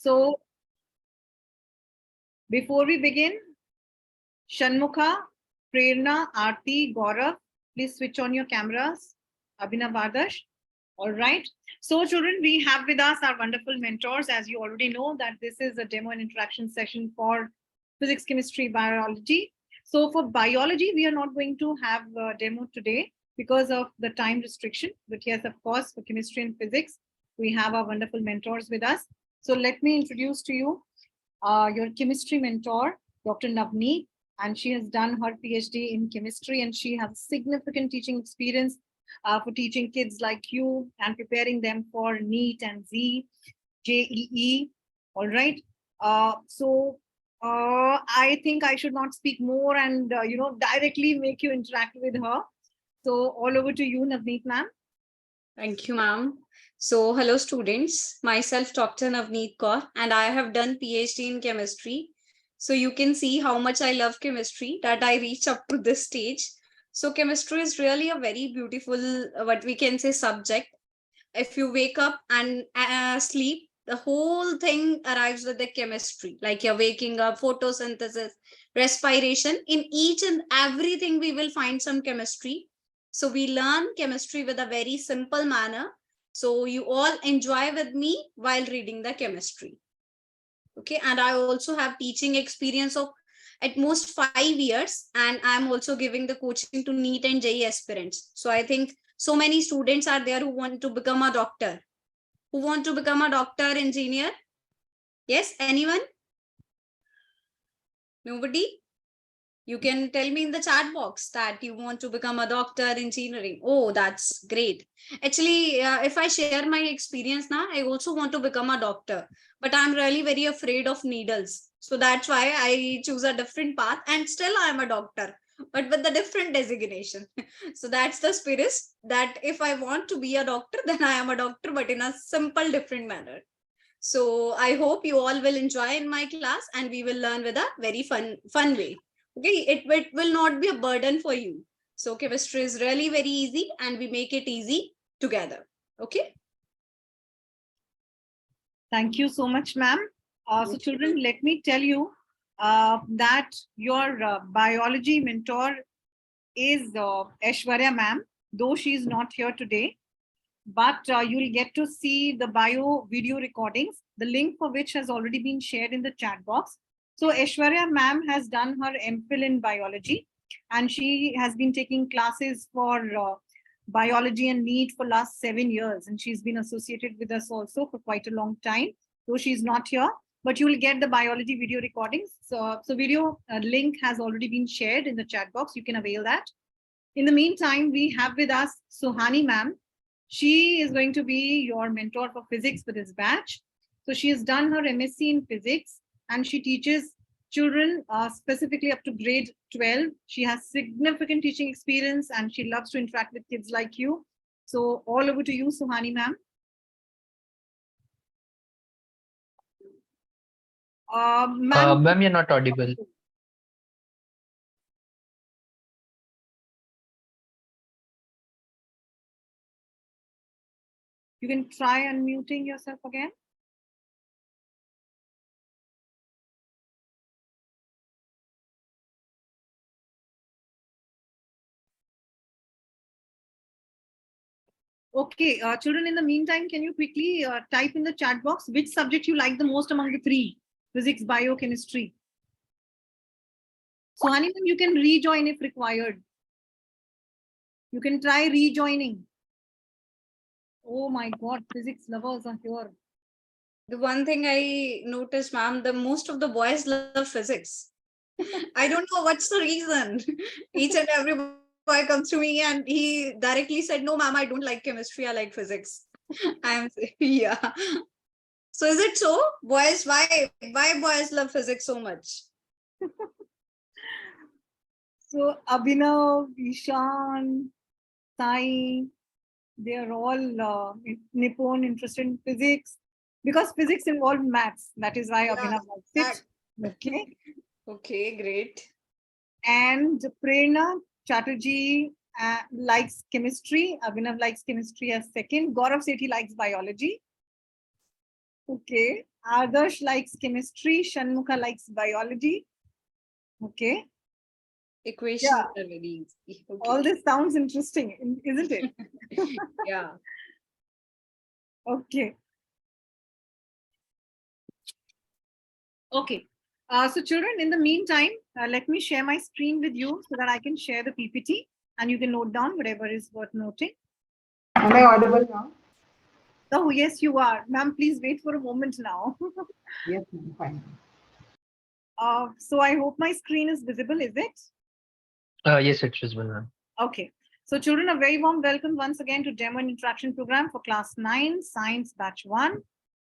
So before we begin, Shanmukha, Prerna, Aarti, Gaurav, please switch on your cameras. Abhinav, Adarsh. All right. So children, we have with us our wonderful mentors. As you already know that this is a demo and interaction session for physics, chemistry, biology. So for biology, we are not going to have a demo today because of the time restriction. But yes, of course, for chemistry and physics, we have our wonderful mentors with us. So let me introduce to you your chemistry mentor, Dr. Navneet, and she has done her PhD in chemistry and she has significant teaching experience for teaching kids like you and preparing them for NEET and JEE. All right. I think I should not speak more and directly make you interact with her. So all over to you, Navneet ma'am. Thank you, ma'am. So, hello students, myself Dr. Navneet Kaur and I have done PhD in chemistry. So you can see how much I love chemistry that I reached up to this stage. So chemistry is really a very beautiful, what we can say, subject. If you wake up and sleep, the whole thing arrives with the chemistry, like you're waking up, photosynthesis, respiration. In each and everything, we will find some chemistry. So we learn chemistry with a very simple manner. So you all enjoy with me while reading the chemistry. Okay, and I also have teaching experience of at most 5 years, and I'm also giving the coaching to NEET and JEE aspirants. So I think so many students are there who want to become a doctor. Who want to become a doctor, engineer? Yes, anyone? Nobody? You can tell me in the chat box that you want to become a doctor, engineering. Oh, that's great. Actually, if I share my experience now, I also want to become a doctor, but I'm really very afraid of needles. So that's why I choose a different path and still I'm a doctor, but with a different designation. So that's the spirit that if I want to be a doctor, then I am a doctor, but in a simple, different manner. So I hope you all will enjoy in my class and we will learn with a very fun way. Okay, it will not be a burden for you. So chemistry is really very easy and we make it easy together. Okay. Thank you so much, ma'am. So children, let me tell you that your biology mentor is Aishwarya ma'am, though she is not here today. But you'll get to see the bio video recordings, the link for which has already been shared in the chat box. So Aishwarya ma'am has done her MPhil in biology and she has been taking classes for biology and NEET for last 7 years. And she's been associated with us also for quite a long time, though she's not here, but you will get the biology video recordings. So video link has already been shared in the chat box. You can avail that. In the meantime, we have with us Suhani ma'am. She is going to be your mentor for physics for this batch. So she has done her MSc in physics and she teaches children specifically up to grade 12. She has significant teaching experience and she loves to interact with kids like you. So all over to you, Suhani ma'am. Ma'am, you're not audible. You can try unmuting yourself again. Okay, children, in the meantime, can you quickly type in the chat box which subject you like the most among the three? Physics, biochemistry. So, Honeyman, you can rejoin if required. You can try rejoining. Oh my God, physics lovers are here. The one thing I noticed, ma'am, the most of the boys love physics. I don't know what's the reason. Each and every boy comes to me and he directly said, no, ma'am, I don't like chemistry. I like physics. Yeah. So is it so? Boys, why boys love physics so much? So Abhinav, Ishan, Sai, they are all Nippon interested in physics because physics involves maths. That is why Abhinav likes it. Okay. Okay, great. And Prerna Chatterjee likes chemistry. Abhinav likes chemistry as second. Gaurav said he likes biology. Okay. Adarsh likes chemistry. Shanmukha likes biology. Okay. Equations Yeah. are very easy. Okay. All this sounds interesting, isn't it? Yeah. Okay. Okay. So children, in the meantime, let me share my screen with you so that I can share the PPT and you can note down whatever is worth noting. Am I audible now? Oh, yes, you are. Ma'am, please wait for a moment now. Yes, ma'am, fine. So I hope my screen is visible, is it? Yes, it's visible, ma'am. Okay. So children, a very warm welcome once again to Demo and Interaction Program for Class 9, Science Batch 1.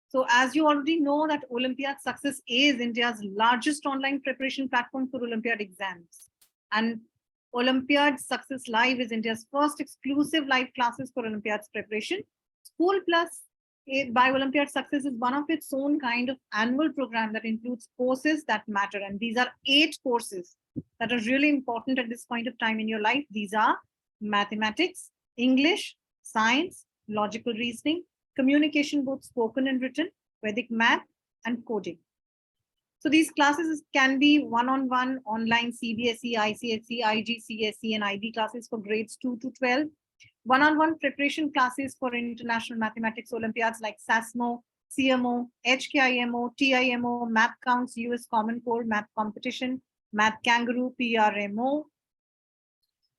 So as you already know that Olympiad Success is India's largest online preparation platform for Olympiad exams. And Olympiad Success Live is India's first exclusive live classes for Olympiad's preparation. School Plus by Olympiad Success is one of its own kind of annual program that includes courses that matter. And these are 8 courses that are really important at this point of time in your life. These are mathematics, English, science, logical reasoning, communication, both spoken and written, Vedic math, and coding. So these classes can be one-on-one, online CBSE, ICSE, IGCSE, and IB classes for grades 2 to 12. One-on-one preparation classes for international mathematics Olympiads like SASMO, CMO, HKIMO, TIMO, Math Counts, US Common Core, Math Competition, Math Kangaroo, PRMO.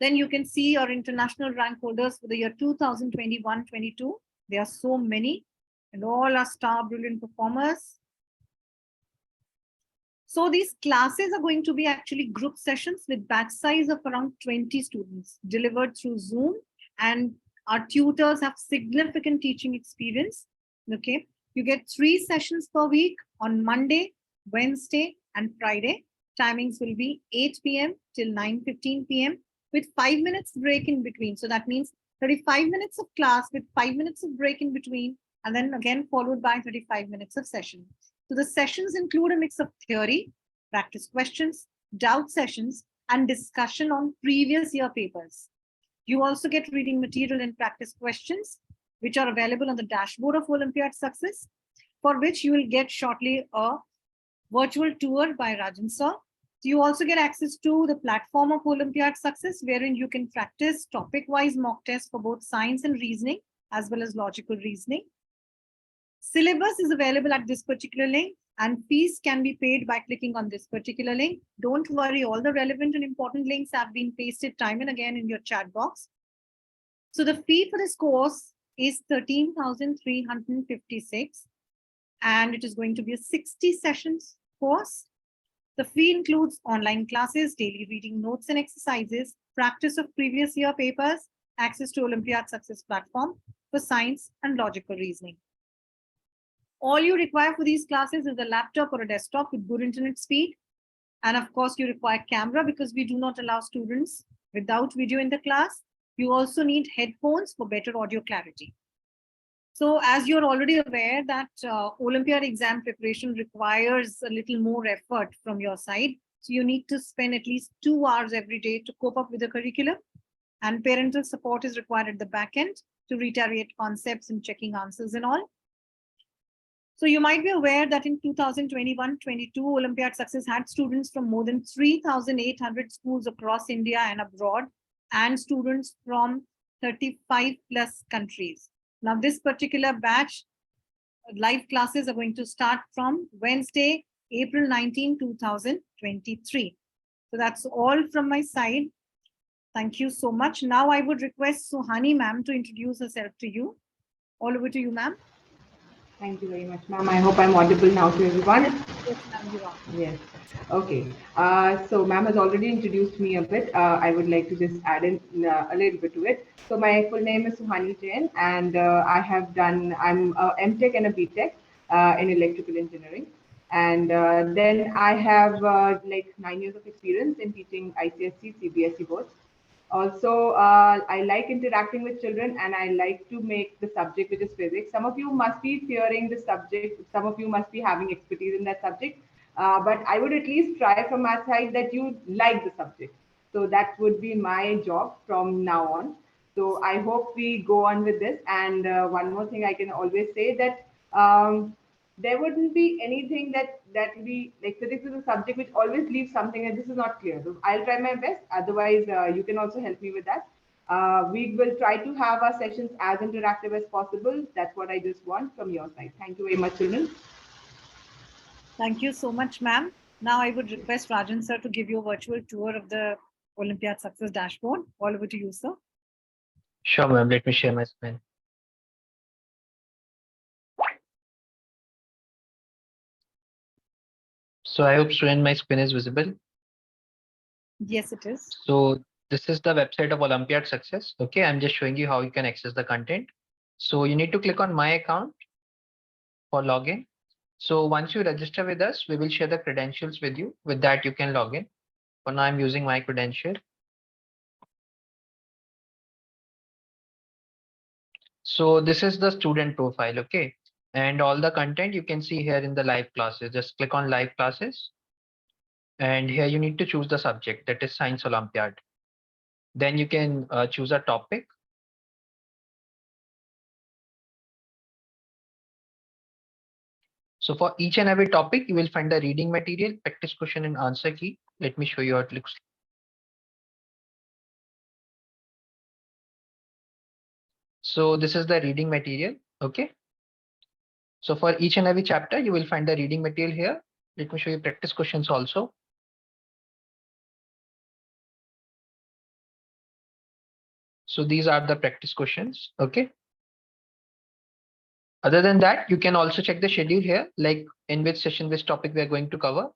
Then you can see your international rank holders for the year 2021-22. There are so many and all are star brilliant performers. So these classes are going to be actually group sessions with batch size of around 20 students delivered through Zoom, and our tutors have significant teaching experience. Okay, you get 3 sessions per week on Monday, Wednesday, and Friday. Timings will be 8 p.m. till 9:15 p.m. with 5 minutes break in between. So that means 35 minutes of class with 5 minutes of break in between, and then again followed by 35 minutes of session. So the sessions include a mix of theory, practice questions, doubt sessions, and discussion on previous year papers. You also get reading material and practice questions, which are available on the dashboard of Olympiad Success, for which you will get shortly a virtual tour by Rajan sir. You also get access to the platform of Olympiad Success, wherein you can practice topic-wise mock tests for both science and reasoning, as well as logical reasoning. Syllabus is available at this particular link, and fees can be paid by clicking on this particular link. Don't worry, all the relevant and important links have been pasted time and again in your chat box. So the fee for this course is 13,356, and it is going to be a 60 sessions course. The fee includes online classes, daily reading notes and exercises, practice of previous year papers, access to Olympiad Success platform for science and logical reasoning. All you require for these classes is a laptop or a desktop with good internet speed. And of course, you require camera because we do not allow students without video in the class. You also need headphones for better audio clarity. So as you're already aware that Olympiad exam preparation requires a little more effort from your side. So you need to spend at least 2 hours every day to cope up with the curriculum. And parental support is required at the back end to reiterate concepts and checking answers and all. So you might be aware that in 2021-22, Olympiad Success had students from more than 3,800 schools across India and abroad, and students from 35 plus countries. Now, this particular batch, live classes are going to start from Wednesday, April 19, 2023. So that's all from my side. Thank you so much. Now I would request Suhani ma'am to introduce herself to you. All over to you, ma'am. Thank you very much, ma'am. I hope I'm audible now to everyone. Yes, ma'am, you are. Yes. Okay. So, ma'am has already introduced me a bit. I would like to just add in a little bit to it. So, my full name is Suhani Jain, and I'm a MTech and a BTech in electrical engineering. And then I have like 9 years of experience in teaching ICSE, CBSE both. Also, I like interacting with children, and I like to make the subject, which is physics. Some of you must be fearing the subject. Some of you must be having expertise in that subject. But I would at least try from my side that you like the subject. So that would be my job from now on. So I hope we go on with this. And one more thing I can always say that there wouldn't be anything that will be like physics is a subject which always leaves something and this is not clear. So I'll try my best. Otherwise, you can also help me with that. We will try to have our sessions as interactive as possible. That's what I just want from your side. Thank you very much, children. Thank you so much, ma'am. Now I would request Rajan sir to give you a virtual tour of the Olympiad Success Dashboard. All over to you, sir. Sure, ma'am. Let me share my screen. So I hope student my screen is visible. Yes, it is. So this is the website of Olympiad Success. Okay, I'm just showing you how you can access the content. So you need to click on my account for login. So once you register with us, we will share the credentials with you. With that, you can log in. For now, I'm using my credential. So this is the student profile, okay? And all the content you can see here in the live classes. Just click on live classes. And here you need to choose the subject, that is Science Olympiad. Then you can choose a topic. So for each and every topic, you will find the reading material, practice question and answer key. Let me show you how it looks. So this is the reading material, okay? So for each and every chapter, you will find the reading material here. Let me show you practice questions also. So these are the practice questions, okay? Other than that, you can also check the schedule here, like in which session, which topic we are going to cover.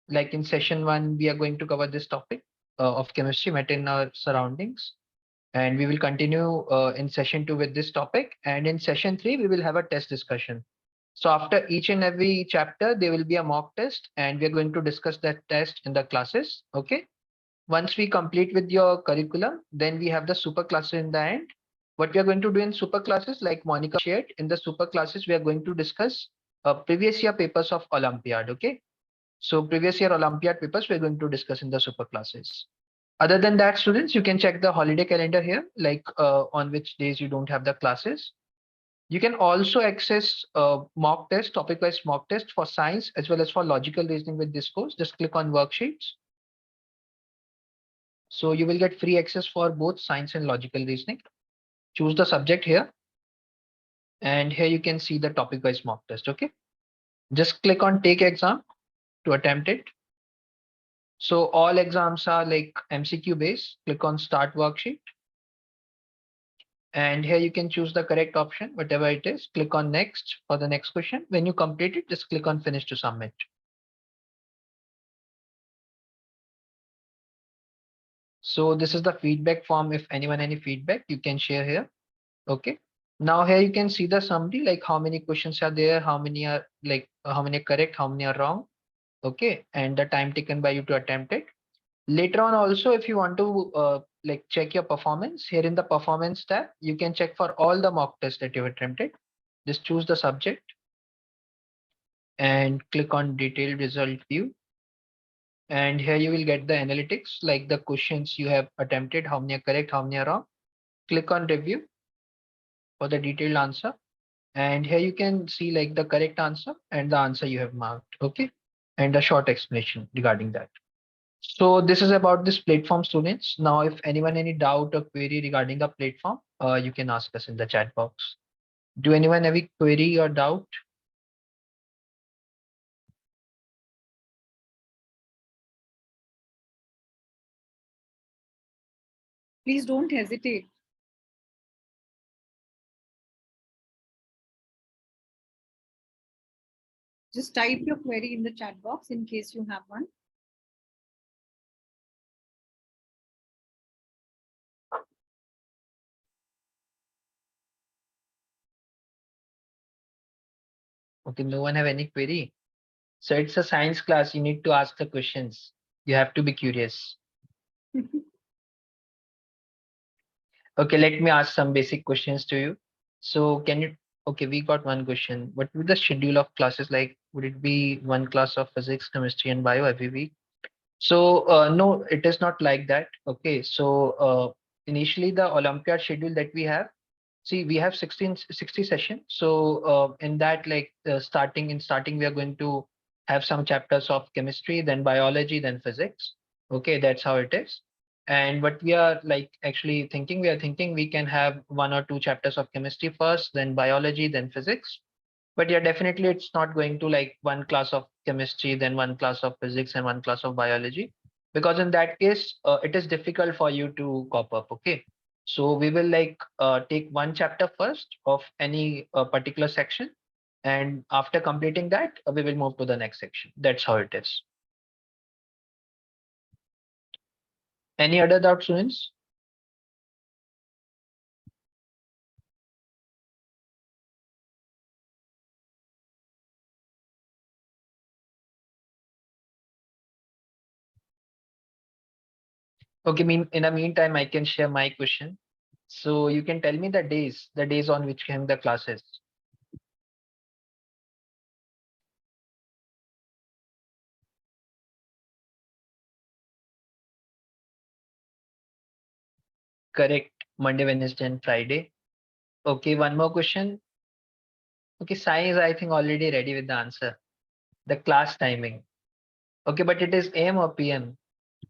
Like in session 1, we are going to cover this topic of chemistry, matter in our surroundings. And we will continue in session 2 with this topic. And in session 3, we will have a test discussion. So after each and every chapter, there will be a mock test and we're going to discuss that test in the classes. Okay. Once we complete with your curriculum, then we have the super classes in the end. What we are going to do in super classes, like Monica shared, in the super classes, we are going to discuss previous year papers of Olympiad. Okay. So previous year Olympiad papers, we're going to discuss in the super classes. Other than that, students, you can check the holiday calendar here, like on which days you don't have the classes. You can also access mock test, topic-wise mock test for science as well as for logical reasoning with this course. Just click on worksheets. So you will get free access for both science and logical reasoning. Choose the subject here. And here you can see the topic-wise mock test, okay? Just click on take exam to attempt it. So all exams are like MCQ based. Click on start worksheet. And here you can choose the correct option, whatever it is. Click on next for the next question. When you complete it, just click on finish to submit. So this is the feedback form. If anyone any feedback, you can share here. Okay. Now here you can see the summary, like how many questions are there, how many are like how many are correct, how many are wrong. Okay. And the time taken by you to attempt it. Later on also, if you want to like check your performance, here in the performance tab, you can check for all the mock tests that you've attempted. Just choose the subject and click on detailed result view. And here you will get the analytics, like the questions you have attempted, how many are correct, how many are wrong. Click on review for the detailed answer. And here you can see like the correct answer and the answer you have marked, okay? And a short explanation regarding that. So this is about this platform, students. Now, if anyone any doubt or query regarding the platform, you can ask us in the chat box. Do anyone have a query or doubt? Please don't hesitate. Just type your query in the chat box in case you have one. Okay, no one have any query. So it's a science class. You need to ask the questions. You have to be curious. Okay, let me ask some basic questions to you. So can you, okay, we got one question. What would the schedule of classes like? Would it be one class of physics, chemistry, and bio every week? So no, it is not like that. Okay, so initially the Olympiad schedule that we have, See, we have 60 sessions. So in that, like starting, we are going to have some chapters of chemistry, then biology, then physics. Okay, that's how it is. And what we are like actually thinking, we are thinking we can have 1 or 2 chapters of chemistry first, then biology, then physics. But yeah, definitely it's not going to like one class of chemistry, then one class of physics, and one class of biology, because in that case, it is difficult for you to cop up. Okay. So we will like take one chapter first of any particular section. And after completing that, we will move to the next section. That's how it is. Any other doubts, students? Okay, in the meantime, I can share my question. So you can tell me the days on which came the classes. Correct. Monday, Wednesday, and Friday. Okay, one more question. Okay, Sai is I think already ready with the answer. The class timing. Okay, but it is AM or PM.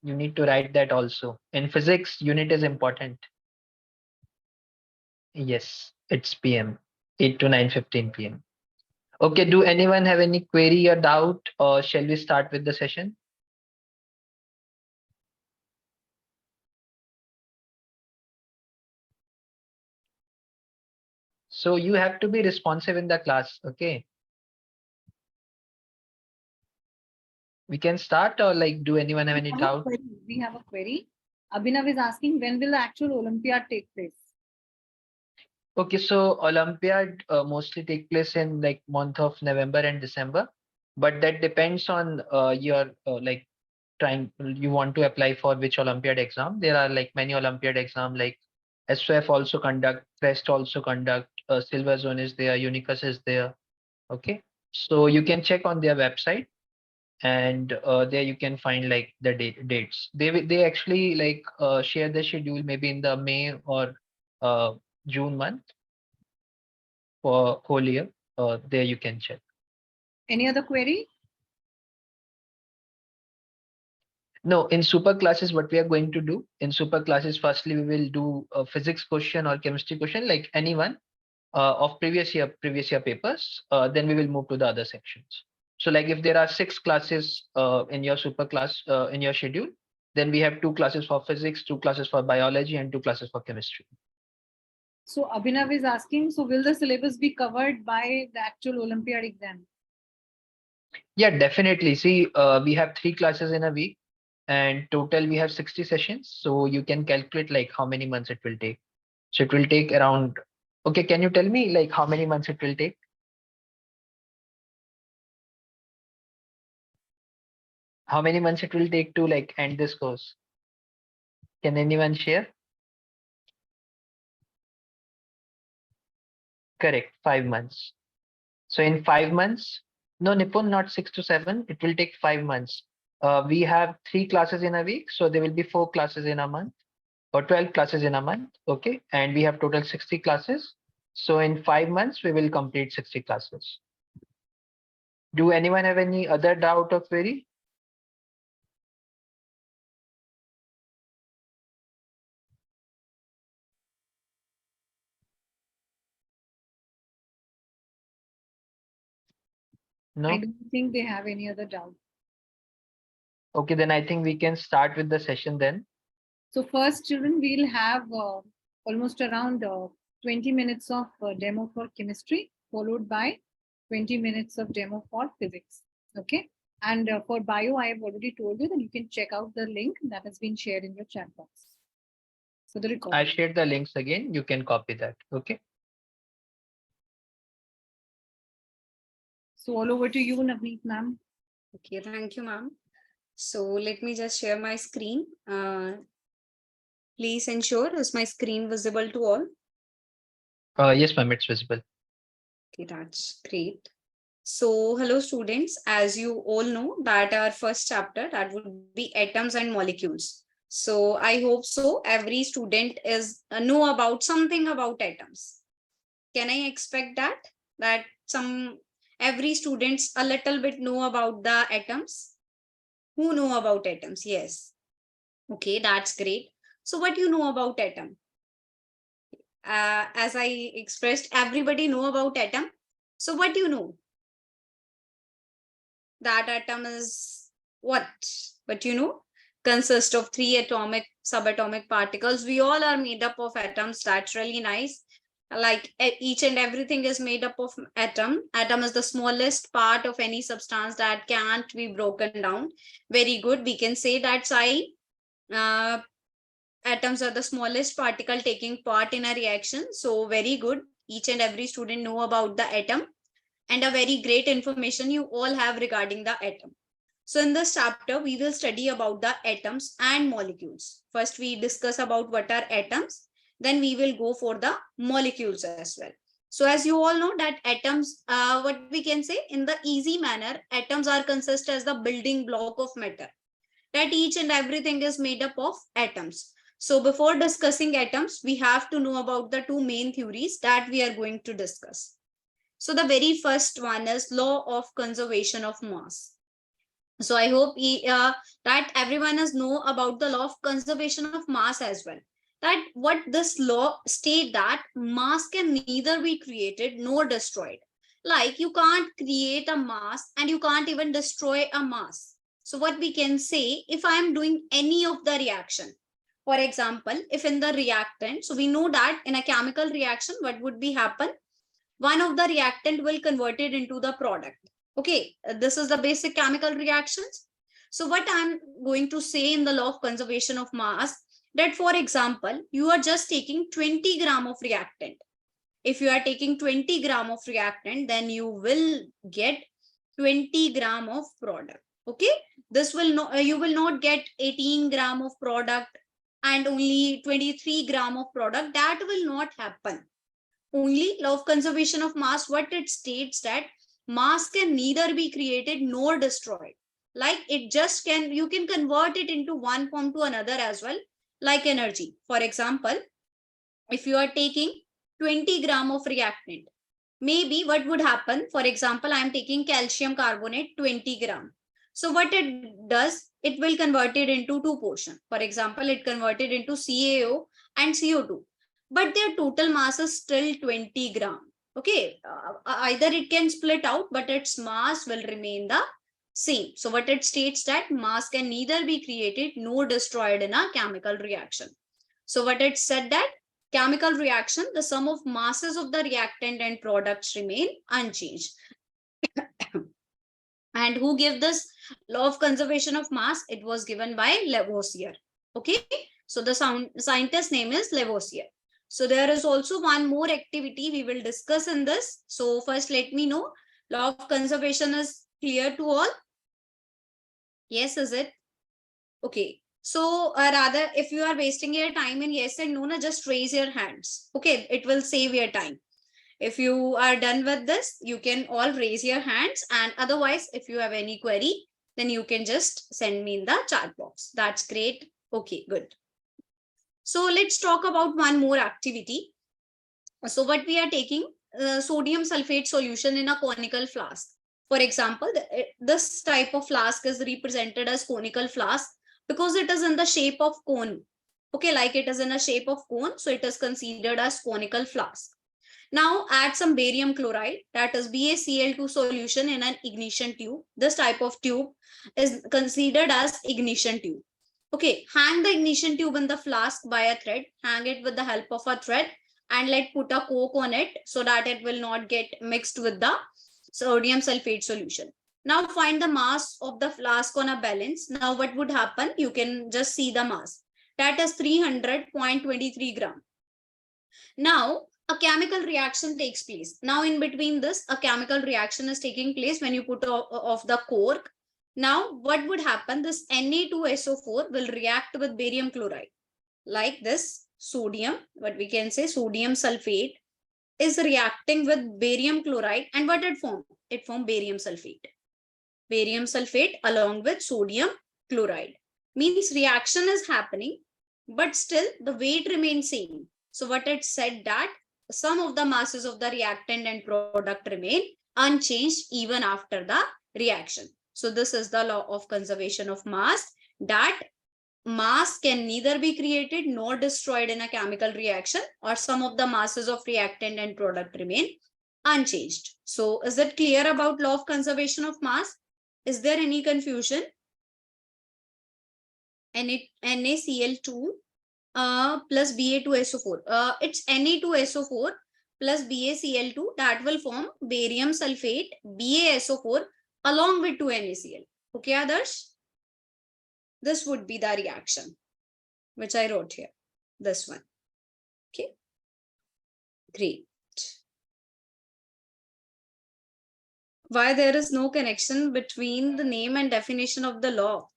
You need to write that also. In physics, unit is important. Yes, it's PM, 8 to 9:15 PM. Okay, do anyone have any query or doubt, or shall we start with the session? So you have to be responsive in the class. Okay, we can start, or like, do anyone have any doubt? We have a query. Abhinav is asking, when will the actual Olympiad take place? Okay, so Olympiad mostly take place in like month of November and December, but that depends on your like trying you want to apply for which Olympiad exam. There are like many Olympiad exam like SOF also conduct, Quest also conduct, Silver Zone is there, Unicus is there. Okay, so you can check on their website, and there you can find like the dates. They actually like share the schedule maybe in the May or June month for whole year. There you can check. Any other query? No, in super classes, what we are going to do in super classes, firstly, we will do a physics question or chemistry question, like anyone of previous year papers. Then we will move to the other sections. So like if there are 6 classes in your super class in your schedule, then we have 2 classes for physics, 2 classes for biology, and 2 classes for chemistry. So Abhinav is asking, so will the syllabus be covered by the actual Olympiad exam? Yeah, definitely. See, we have 3 classes in a week, and total we have 60 sessions. So you can calculate like how many months it will take. So it will take around. Okay, can you tell me like how many months it will take? How many months it will take to like end this course? Can anyone share? Correct, 5 months. So in 5 months, no, Nipun, not 6 to 7. It will take 5 months. We have 3 classes in a week, so there will be 4 classes in a month, or 12 classes in a month. Okay, and we have total 60 classes. So in 5 months, we will complete 60 classes. Do anyone have any other doubt or query? No? I don't think they have any other doubt. Okay, then I think we can start with the session then. So first, children, we'll have almost around 20 minutes of demo for chemistry, followed by 20 minutes of demo for physics. Okay. And for bio, I have already told you that you can check out the link that has been shared in your chat box. So the I recording. shared the links again. You can copy that. Okay. So all over to you, Navneet ma'am. Okay, thank you, ma'am. So let me just share my screen. Please ensure is my screen visible to all? Yes, ma'am, it's visible. Okay, that's great. So hello students, as you all know that our first chapter that would be atoms and molecules. So I hope so every student is know about something about atoms. Can I expect that every students a little bit know about the atoms? Who know about atoms? Yes. Okay, that's great. So what you know about atom? As I expressed, everybody know about atom. So what do you know? That atom is what? But you know, consists of 3 atomic, subatomic particles. We all are made up of atoms. That's really nice. Like each and everything is made up of atom. Atom is the smallest part of any substance that can't be broken down. Very good. We can say that Sai. Uh, Atoms are the smallest particle taking part in a reaction. So very good. Each and every student know about the atom, and a very great information you all have regarding the atom. So in this chapter, we will study about the atoms and molecules. First, we discuss about what are atoms. Then we will go for the molecules as well. So as you all know that atoms, what we can say in the easy manner, atoms are consist as the building block of matter. That each and everything is made up of atoms. So before discussing atoms, we have to know about the two main theories that we are going to discuss. So the very first one is law of conservation of mass. So I hope that everyone has know about the law of conservation of mass as well. That what this law state that mass can neither be created nor destroyed. Like you can't create a mass and you can't even destroy a mass. So what we can say, if I am doing any of the reaction, for example, if in the reactant, so we know that in a chemical reaction, what would be happen? One of the reactant will convert it into the product. Okay, this is the basic chemical reactions. So what I'm going to say in the law of conservation of mass, that for example, you are just taking 20 gram of reactant. If you are taking 20 gram of reactant, then you will get 20 gram of product. Okay, this will not, you will not get 18 gram of product and only 23 gram of product. That will not happen. Only law of conservation of mass, what it states that mass can neither be created nor destroyed. Like it just can, you can convert it into one form to another as well, like energy. For example, if you are taking 20 gram of reactant, maybe what would happen, for example, I am taking calcium carbonate 20 gram. So what it does, it will convert it into two portions. For example, it converted into CaO and CO2, but their total mass is still 20 gram. Okay, either it can split out, but its mass will remain the same. So what it states that mass can neither be created nor destroyed in a chemical reaction. So what it said that chemical reaction, the sum of masses of the reactant and products remain unchanged. And who gave this law of conservation of mass? It was given by Lavoisier. Okay, so the scientist name is Lavoisier. So there is also one more activity we will discuss in this. So first let me know, law of conservation is clear to all? Yes, is it? Okay. So rather, if you are wasting your time in yes and no, just raise your hands. Okay, it will save your time. If you are done with this, you can all raise your hands. And otherwise, if you have any query, then you can just send me in the chat box. That's great. Okay, good. So let's talk about one more activity. So what we are taking, sodium sulfate solution in a conical flask. For example, this type of flask is represented as conical flask because it is in the shape of cone. Okay, like it is in a shape of cone, so it is considered as conical flask. Now add some barium chloride, that is BaCl2 solution in an ignition tube. This type of tube is considered as ignition tube. Okay, hang the ignition tube in the flask by a thread, hang it with the help of a thread, and let put a coke on it so that it will not get mixed with the sodium sulfate solution. Now find the mass of the flask on a balance. Now what would happen? You can just see the mass. That is 300.23 gram. Now a chemical reaction takes place. Now in between this, a chemical reaction is taking place when you put off the cork. Now what would happen? This Na2SO4 will react with barium chloride. Like this sodium, what we can say sodium sulfate is reacting with barium chloride, and what it formed? It formed barium sulfate. Barium sulfate along with sodium chloride. Means reaction is happening, but still the weight remains same. So what it said that some of the masses of the reactant and product remain unchanged even after the reaction. So this is the law of conservation of mass, that mass can neither be created nor destroyed in a chemical reaction, or some of the masses of reactant and product remain unchanged. So is it clear about law of conservation of mass? Is there any confusion? NaCl2 plus Ba2SO4. It's Na2SO4 plus BaCl2 that will form barium sulfate BaSO4 along with 2NaCl. Okay, Adarsh? This would be the reaction which I wrote here. This one. Okay. Great. Why there is no connection between the name and definition of the law?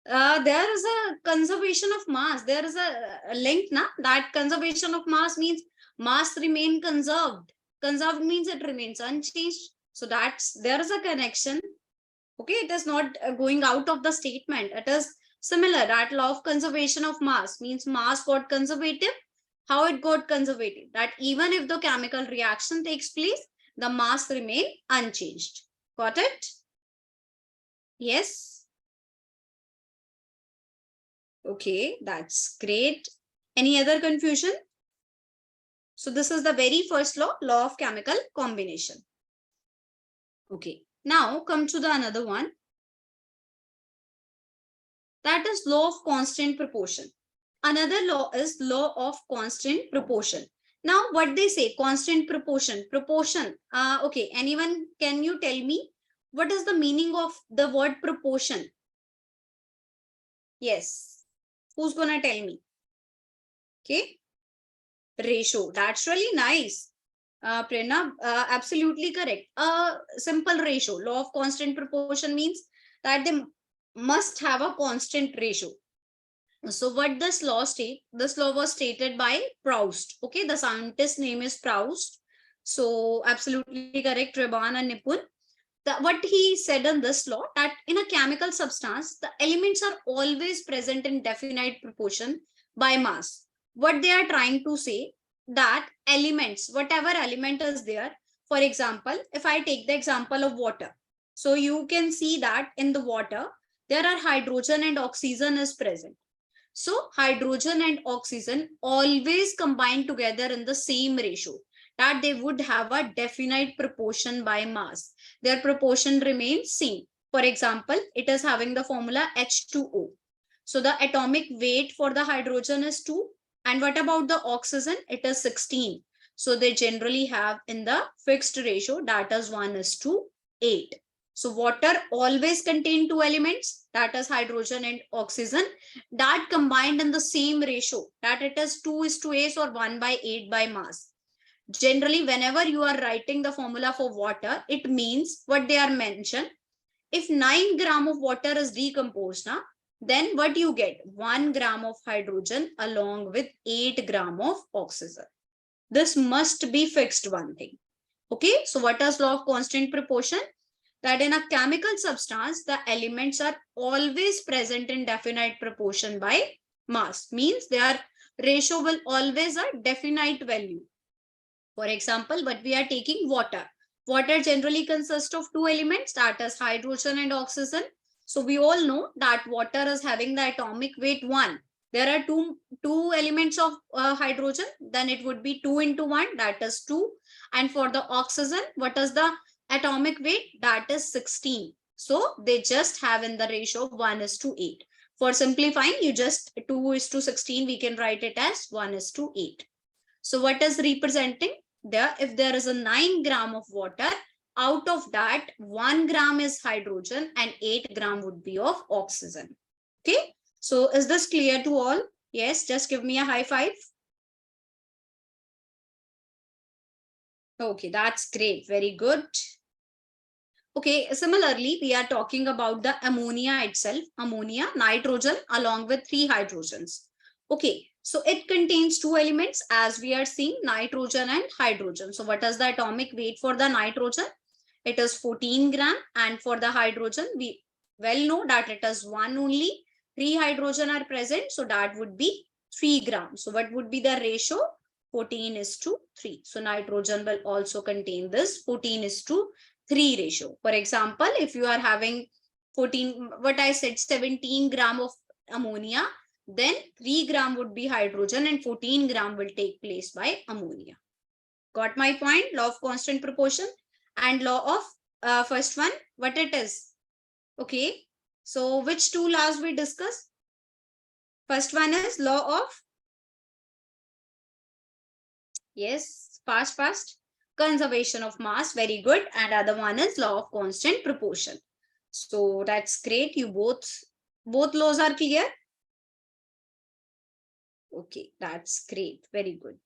There is a conservation of mass. There is a link, na? That conservation of mass means mass remain conserved. Conserved means it remains unchanged. So there is a connection. Okay, it is not going out of the statement. It is similar. That law of conservation of mass means mass got conservative. How it got conservative? That even if the chemical reaction takes place, the mass remain unchanged. Got it? Yes. Okay, that's great. Any other confusion? So this is the very first law, law of chemical combination. Okay, now come to the another one. That is law of constant proportion. Another law is law of constant proportion. Now what they say, constant proportion, proportion. Okay, anyone, can you tell me what is the meaning of the word proportion? Yes, who's gonna tell me? Okay, ratio. That's really nice. Prerna, absolutely correct. Simple ratio. Law of constant proportion means that they must have a constant ratio. So what this law state? This law was stated by Proust. Okay, the scientist name is Proust. So absolutely correct, Reban and Nipun. What he said in this law, that in a chemical substance, the elements are always present in definite proportion by mass. What they are trying to say, that elements, whatever element is there, for example, if I take the example of water, so you can see that in the water, there are hydrogen and oxygen is present. So hydrogen and oxygen always combine together in the same ratio, that they would have a definite proportion by mass. Their proportion remains same. For example, it is having the formula H2O. So the atomic weight for the hydrogen is 2. And what about the oxygen? It is 16. So they generally have in the fixed ratio, that is 1:8. So water always contain two elements, that is hydrogen and oxygen, that combined in the same ratio, that it is 2:8 or 1/8 by mass. Generally, whenever you are writing the formula for water, it means what they are mentioned. If 9 gram of water is decomposed, then what you get? 1 gram of hydrogen along with 8 gram of oxygen. This must be fixed one thing. Okay, so what is law of constant proportion? That in a chemical substance, the elements are always present in definite proportion by mass. Means their ratio will always a definite value. For example, but we are taking water. Water generally consists of two elements, that is hydrogen and oxygen. So we all know that water is having the atomic weight 1. There are two elements of hydrogen, then it would be 2 into 1, that is 2. And for the oxygen, what is the atomic weight? That is 16. So they just have in the ratio 1:8. For simplifying, you just 2:16, we can write it as 1:8. So what is representing? There, if there is a 9 gram of water, out of that 1 gram is hydrogen and 8 gram would be of oxygen. Okay, so is this clear to all? Yes, just give me a high five. Okay, that's great. Very good. Okay, similarly, we are talking about the ammonia itself. Ammonia, nitrogen along with 3 hydrogens. Okay, so it contains 2 elements, as we are seeing, nitrogen and hydrogen. So what is the atomic weight for the nitrogen? It is 14 gram, and for the hydrogen, we well know that it is 1 only. 3 hydrogen are present, so that would be 3 grams. So what would be the ratio? 14:3. So nitrogen will also contain this 14:3 ratio. For example, if you are having 14, what I said, 17 gram of ammonia, then 3 gram would be hydrogen and 14 gram will take place by ammonia. Got my point? Law of constant proportion and law of first one, what it is? Okay. So which two laws we discuss? First one is law of, yes, fast, conservation of mass. Very good. And other one is law of constant proportion. So that's great. You both laws are clear. Okay, that's great. Very good.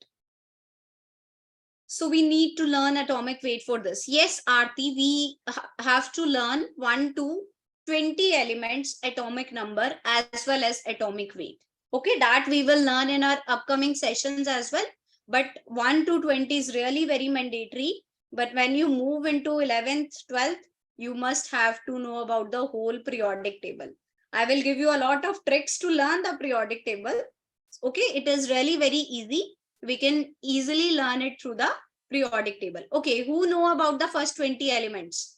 So we need to learn atomic weight for this. Yes, Aarti, we have to learn 1 to 20 elements atomic number as well as atomic weight. Okay, that we will learn in our upcoming sessions as well. But 1 to 20 is really very mandatory. But when you move into 11th, 12th, you must have to know about the whole periodic table. I will give you a lot of tricks to learn the periodic table. Okay, it is really very easy. We can easily learn it through the periodic table. Okay, who know about the first 20 elements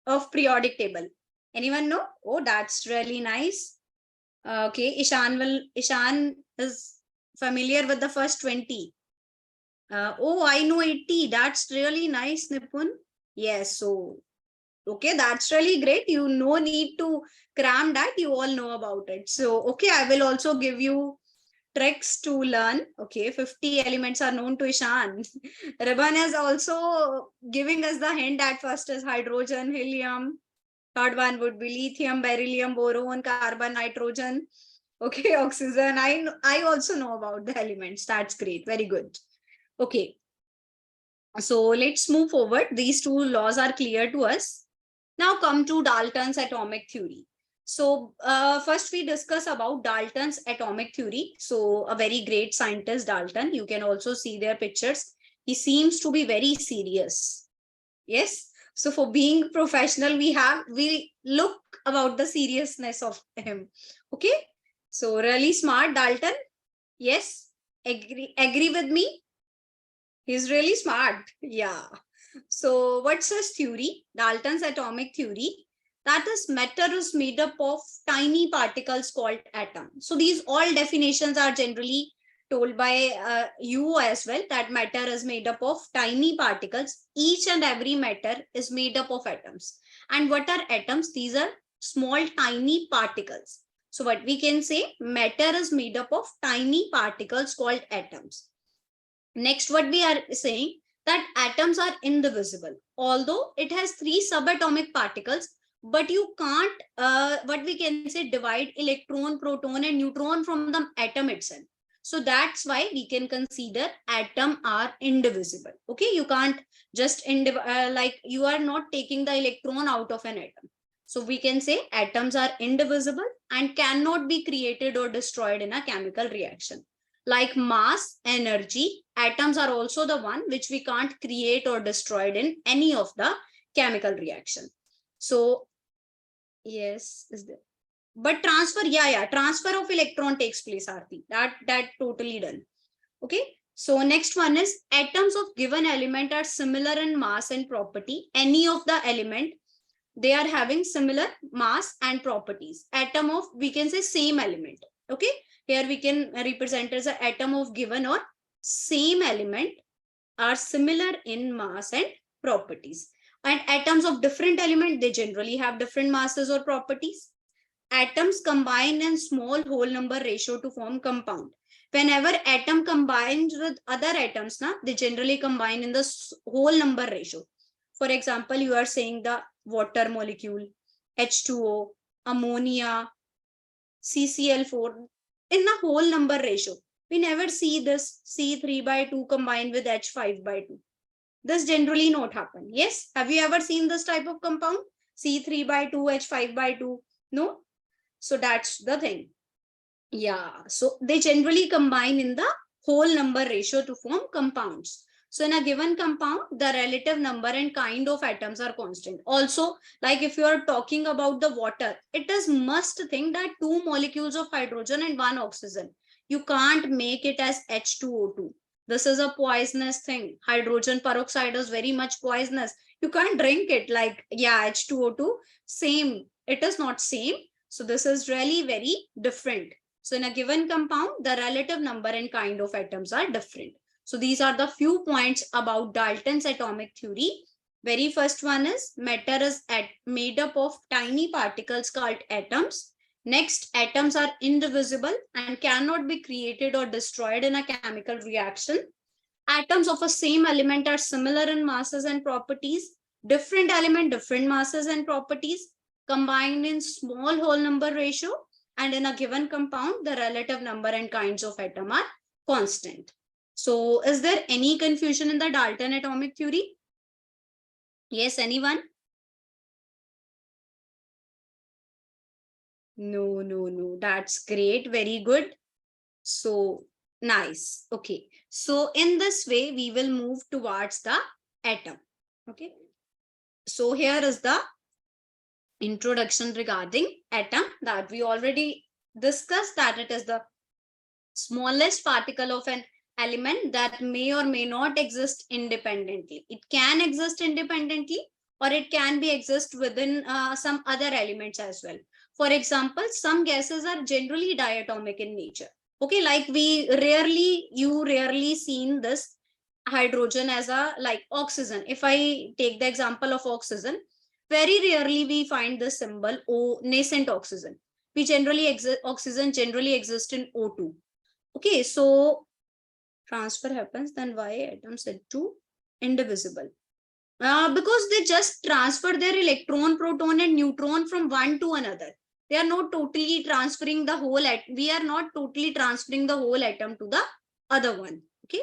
of periodic table? Anyone know? Oh, that's really nice. Okay, Ishan is familiar with the first 20. Oh, I know 80. That's really nice, Nipun. Yes, so okay, that's really great. You no need to cram that. You all know about it. So okay, I will also give you tricks to learn. Okay, 50 elements are known to Ishan. Ribbon is also giving us the hint that first is hydrogen, helium. Third one would be lithium, beryllium, boron, carbon, nitrogen. Okay, oxygen. I also know about the elements. That's great. Very good. Okay. So let's move forward. These two laws are clear to us. Now come to Dalton's atomic theory. So first we discuss about Dalton's atomic theory. So a very great scientist, Dalton. You can also see their pictures. He seems to be very serious. Yes. So for being professional, we look about the seriousness of him. Okay. So really smart, Dalton. Yes. Agree with me? He's really smart. Yeah. So what's his theory? Dalton's atomic theory. That is, matter is made up of tiny particles called atom. So these all definitions are generally told by you as well, that matter is made up of tiny particles. Each and every matter is made up of atoms. And what are atoms? These are small tiny particles. So what we can say, matter is made up of tiny particles called atoms. Next, what we are saying, that atoms are indivisible. Although it has 3 subatomic particles, but you can't, what we can say, divide electron, proton and neutron from the atom itself. So that's why we can consider atom are indivisible. Okay, you can't just, like you are not taking the electron out of an atom. So we can say atoms are indivisible and cannot be created or destroyed in a chemical reaction. Like mass, energy, atoms are also the one which we can't create or destroyed in any of the chemical reaction. So yes, is there? But transfer, transfer of electron takes place, Aarti. That totally done. Okay. So next one is, atoms of given element are similar in mass and property. Any of the element, they are having similar mass and properties. Atom of, we can say, same element. Okay. Here we can represent as an atom of given or same element are similar in mass and properties. And atoms of different element, they generally have different masses or properties. Atoms combine in small whole number ratio to form compound. Whenever atom combines with other atoms, they generally combine in the whole number ratio. For example, you are saying the water molecule, H2O, ammonia, CCl4, in the whole number ratio. We never see this C3/2 combined with H5/2. This generally not happen. Yes. Have you ever seen this type of compound? C3/2, H5/2? No. So that's the thing. Yeah. So they generally combine in the whole number ratio to form compounds. So in a given compound, the relative number and kind of atoms are constant. Also, like if you are talking about the water, it is must think that 2 molecules of hydrogen and 1 oxygen. You can't make it as H2O2. This is a poisonous thing. Hydrogen peroxide is very much poisonous. You can't drink it like, yeah, H2O2, same. It is not same. So this is really very different. So in a given compound, the relative number and kind of atoms are different. So these are the few points about Dalton's atomic theory. Very first one is matter is made up of tiny particles called atoms. Next, atoms are indivisible and cannot be created or destroyed in a chemical reaction. Atoms of a same element are similar in masses and properties. Different element, different masses and properties, combined in small whole number ratio, and in a given compound, the relative number and kinds of atom are constant. So is there any confusion in the Dalton atomic theory? Yes, anyone? No. That's great. Very good. So nice. Okay. So in this way, we will move towards the atom. Okay. So here is the introduction regarding atom that we already discussed, that it is the smallest particle of an element that may or may not exist independently. It can exist independently, or it can be exist within some other elements as well. For example, some gases are generally diatomic in nature. Okay, like you rarely seen this hydrogen as a like oxygen. If I take the example of oxygen, very rarely we find the symbol O, nascent oxygen. Oxygen generally exists in O2. Okay, so transfer happens, then why atoms said to indivisible? Because they just transfer their electron, proton, and neutron from one to another. They are not totally transferring the whole atom. We are not totally transferring the whole atom to the other one. Okay.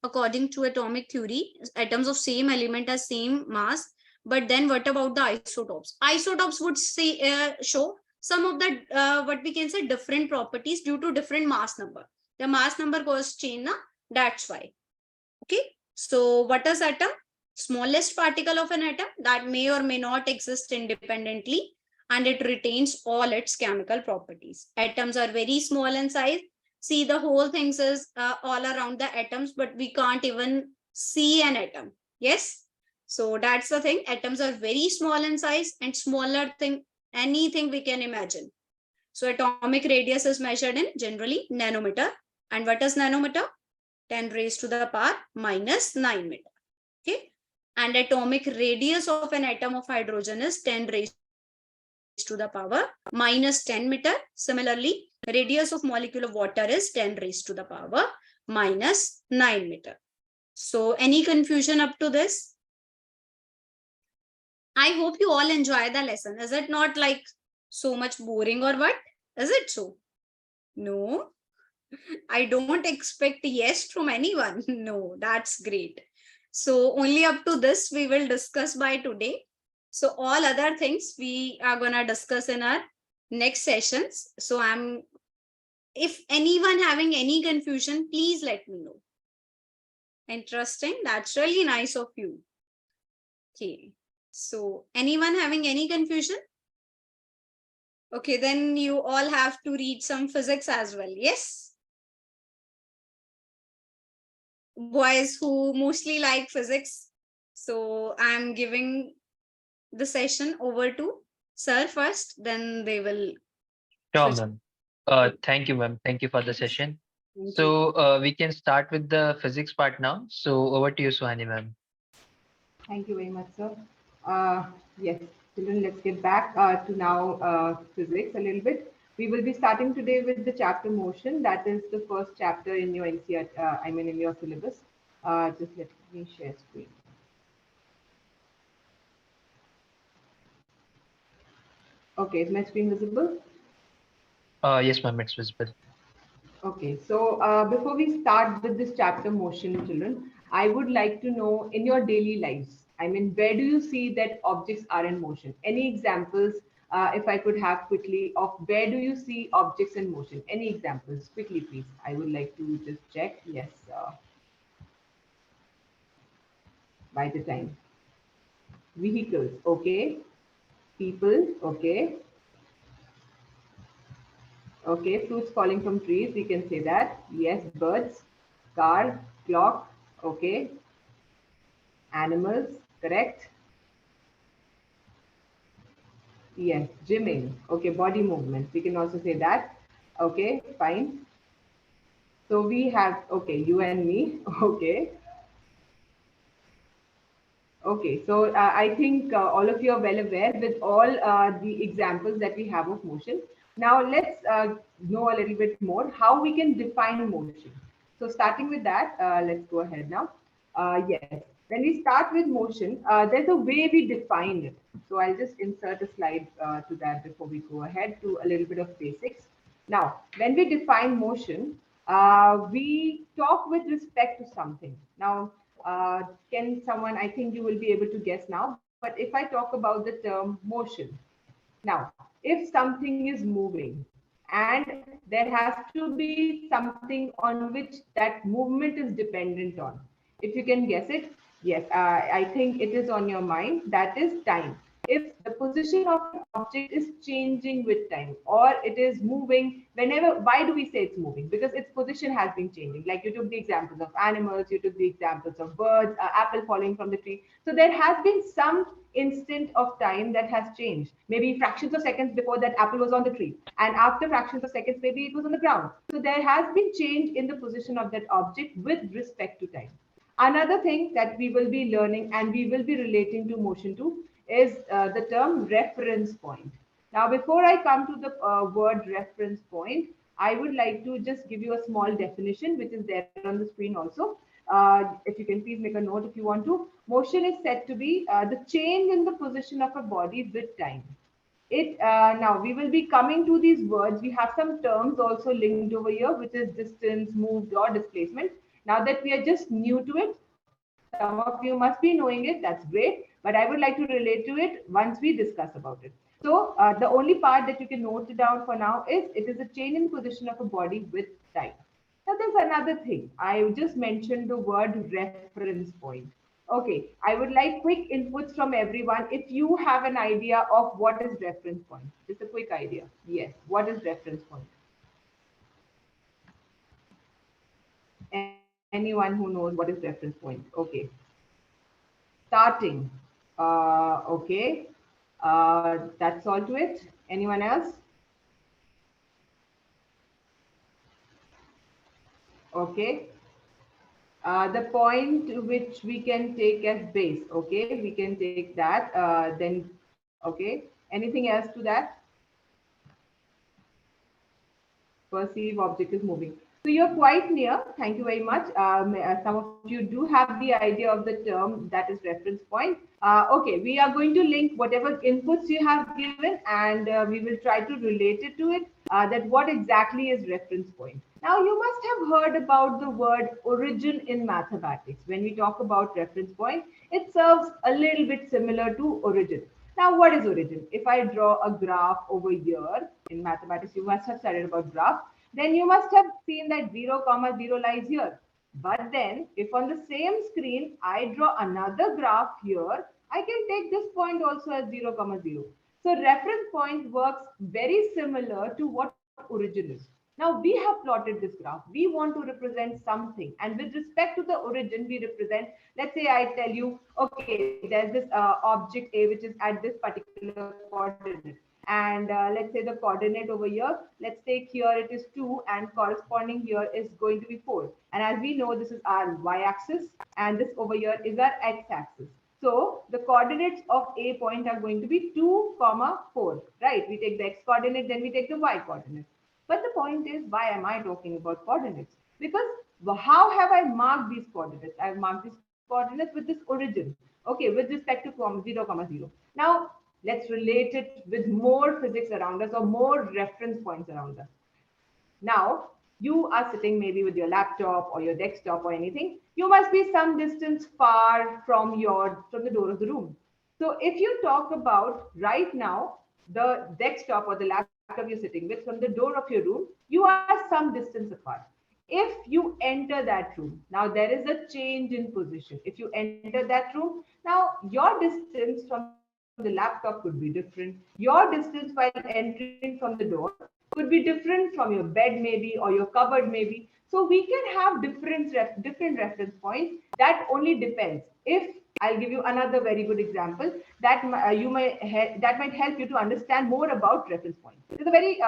According to atomic theory, atoms of same element have same mass. But then what about the isotopes? Isotopes would say show some of the what we can say different properties due to different mass number. The mass number goes change, na? That's why. Okay. So what is atom? Smallest particle of an atom that may or may not exist independently, and it retains all its chemical properties. Atoms are very small in size. See, the whole things is all around the atoms, but we can't even see an atom. Yes. So that's the thing. Atoms are very small in size, and smaller thing, anything we can imagine. So atomic radius is measured in generally nanometer. And what is nanometer? 10 raised to the power minus 9 meter. Okay. And atomic radius of an atom of hydrogen is 10 raised to the power minus 10 meter. Similarly, radius of molecule of water is 10 raised to the power minus 9 meter. So any confusion up to this? I hope you all enjoy the lesson. Is it not like so much boring or what? Is it so? No. I don't expect yes from anyone. No, that's great. So only up to this we will discuss by today. So all other things we are going to discuss in our next sessions. So if anyone having any confusion, please let me know. Interesting. That's really nice of you. Okay. So anyone having any confusion? Okay, then you all have to read some physics as well. Yes. Boys who mostly like physics. So I'm giving the session over to sir first, then they will. Sure, ma'am. Thank you, ma'am. Thank you for the session. So we can start with the physics part now. So over to you, Suhani, ma'am. Thank you very much, sir. Yes, children, let's get back to now physics a little bit. We will be starting today with the chapter motion. That is the first chapter in your NCERT, in your syllabus. Just let me share screen. Okay, is my screen visible? Yes, ma'am, it's visible. Okay, so before we start with this chapter motion, children, I would like to know in your daily lives, where do you see that objects are in motion? Any examples, if I could have quickly, of where do you see objects in motion? Any examples, quickly, please. I would like to just check. Yes, by the time. Vehicles, okay. People, okay. Okay, fruits falling from trees, we can say that. Yes, birds, car, Clock. Okay. Animals. Correct. Yes. Gymming. Okay. Body movement. We can also say that. Okay. Fine. So we have, okay, you and me. Okay. Okay, so I think all of you are well aware with all the examples that we have of motion. Now let's know a little bit more how we can define motion. So starting with that, let's go ahead now. Yes, when we start with motion, there's a way we define it. So I'll just insert a slide to that before we go ahead to a little bit of basics. Now, when we define motion, we talk with respect to something. Now, can someone, I think you will be able to guess now, but if I talk about the term motion, now, if something is moving and there has to be something on which that movement is dependent on, if you can guess it, yes, I think it is on your mind, that is time. If the position of an object is changing with time or it is moving whenever, why do we say it's moving? Because its position has been changing. Like you took the examples of animals, you took the examples of birds, apple falling from the tree. So there has been some instant of time that has changed. Maybe fractions of seconds before that apple was on the tree. And after fractions of seconds, maybe it was on the ground. So there has been change in the position of that object with respect to time. Another thing that we will be learning and we will be relating to motion to is the term reference point. Now, before I come to the word reference point, I would like to just give you a small definition, which is there on the screen also. If you can please make a note if you want to. Motion is said to be the change in the position of a body with time. It now we will be coming to these words. We have some terms also linked over here, which is distance, moved, or displacement. Now that we are just new to it, some of you must be knowing it. That's great, but I would like to relate to it once we discuss about it. So the only part that you can note it down for now is it is a change in position of a body with time. Now there's another thing. I just mentioned the word reference point. Okay, I would like quick inputs from everyone. If you have an idea of what is reference point, just a quick idea. Yes, what is reference point? Anyone who knows what is reference point? Okay. Starting. Okay. That's all to it. Anyone else? Okay. The point which we can take as base. Okay, we can take that. Then, okay. Anything else to that? Perceive object is moving. So you're quite near. Thank you very much. Some of you do have the idea of the term that is reference point. Okay, we are going to link whatever inputs you have given and we will try to relate it to it, that what exactly is reference point. Now, you must have heard about the word origin in mathematics. When we talk about reference point, it serves a little bit similar to origin. Now, what is origin? If I draw a graph over here, in mathematics, you must have studied about graph, then you must have seen that 0, comma 0 lies here. But then, if on the same screen, I draw another graph here, I can take this point also as 0, comma 0. So reference point works very similar to what origin is. Now we have plotted this graph. We want to represent something. And with respect to the origin, we represent, let's say I tell you, okay, there's this object A, which is at this particular coordinate. And let's say the coordinate over here, let's take here it is 2 and corresponding here is going to be 4. And as we know, this is our y-axis and this over here is our x-axis. So the coordinates of A point are going to be 2, comma 4, right? We take the x coordinate, then we take the y coordinate. But the point is, why am I talking about coordinates? Because how have I marked these coordinates? I've marked these coordinates with this origin. Okay, with respect to 0, comma 0. Now, let's relate it with more physics around us or more reference points around us. Now, you are sitting maybe with your laptop or your desktop or anything. You must be some distance far from the door of the room. So if you talk about right now, the desktop or the laptop you're sitting with from the door of your room, you are some distance apart. If you enter that room, now there is a change in position. If you enter that room, now your distance from the laptop could be different. Your distance while entering from the door could be different from your bed maybe, or your cupboard maybe. So we can have different reference points. That only depends. If I'll give you another very good example that that might help you to understand more about reference points. It's a very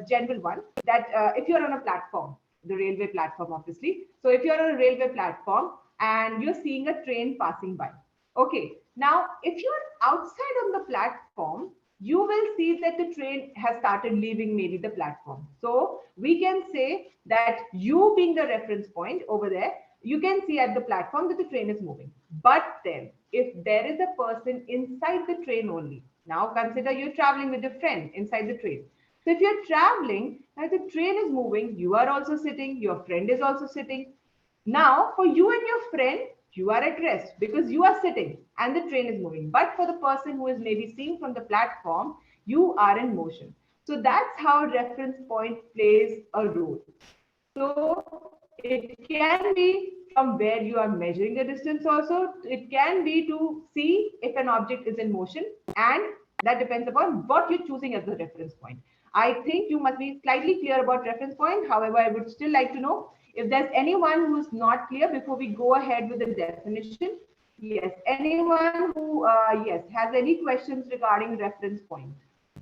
general one that if you're on a platform, the railway platform, obviously. So if you're on a railway platform and you're seeing a train passing by, okay. Now, if you're outside on the platform, you will see that the train has started leaving maybe the platform. So we can say that you being the reference point over there, you can see at the platform that the train is moving. But then if there is a person inside the train only, now consider you're traveling with a friend inside the train. So if you're traveling, as the train is moving, you are also sitting, your friend is also sitting. Now, for you and your friend, you are at rest because you are sitting and the train is moving. But for the person who is maybe seeing from the platform, you are in motion. So that's how reference point plays a role. So it can be from where you are measuring the distance also. It can be to see if an object is in motion, and that depends upon what you're choosing as the reference point. I think you must be slightly clear about reference point. However, I would still like to know if there's anyone who's not clear before we go ahead with the definition. Yes, anyone who yes has any questions regarding reference point,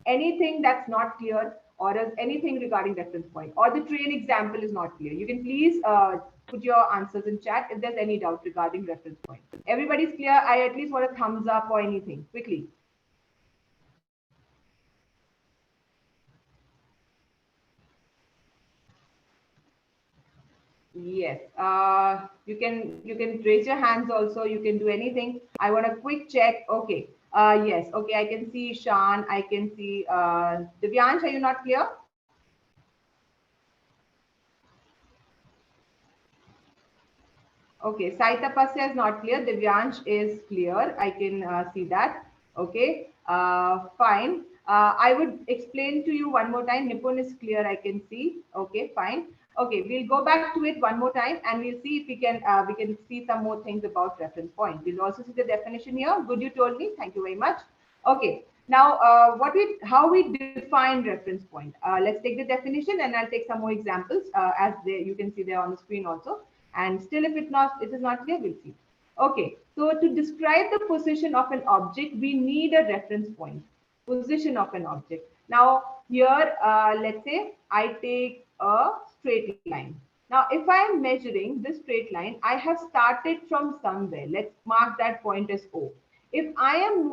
anything that's not clear, or is anything regarding reference point, or the train example is not clear, you can please put your answers in chat if there's any doubt regarding reference point. Everybody's clear? I at least want a thumbs up or anything quickly. Yes, you can raise your hands also. You can do anything. I want a quick check. Okay. Yes. Okay. I can see Shan. I can see Divyansh. Are you not clear? Okay. Saita Pasya is not clear. Divyansh is clear. I can see that. Okay. Fine. I would explain to you one more time. Nipun is clear. I can see. Okay. Fine. Okay, we'll go back to it one more time and we'll see if we can see some more things about reference point. We'll also see the definition here. Good, you told me. Thank you very much. Okay, now how we define reference point. Let's take the definition and I'll take some more examples as you can see there on the screen also. And still, if it is not clear, we'll see. Okay, so to describe the position of an object, we need a reference point. Position of an object. Now here, let's say I take a straight line. Now, if I am measuring this straight line, I have started from somewhere. Let's mark that point as O. If I am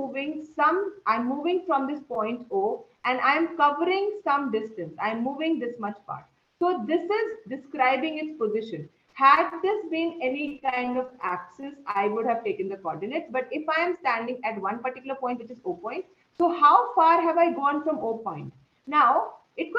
I'm moving from this point O and I am covering some distance. I'm moving this much part. So this is describing its position. Had this been any kind of axis, I would have taken the coordinates. But if I am standing at one particular point, which is O point, so how far have I gone from O point? Now, it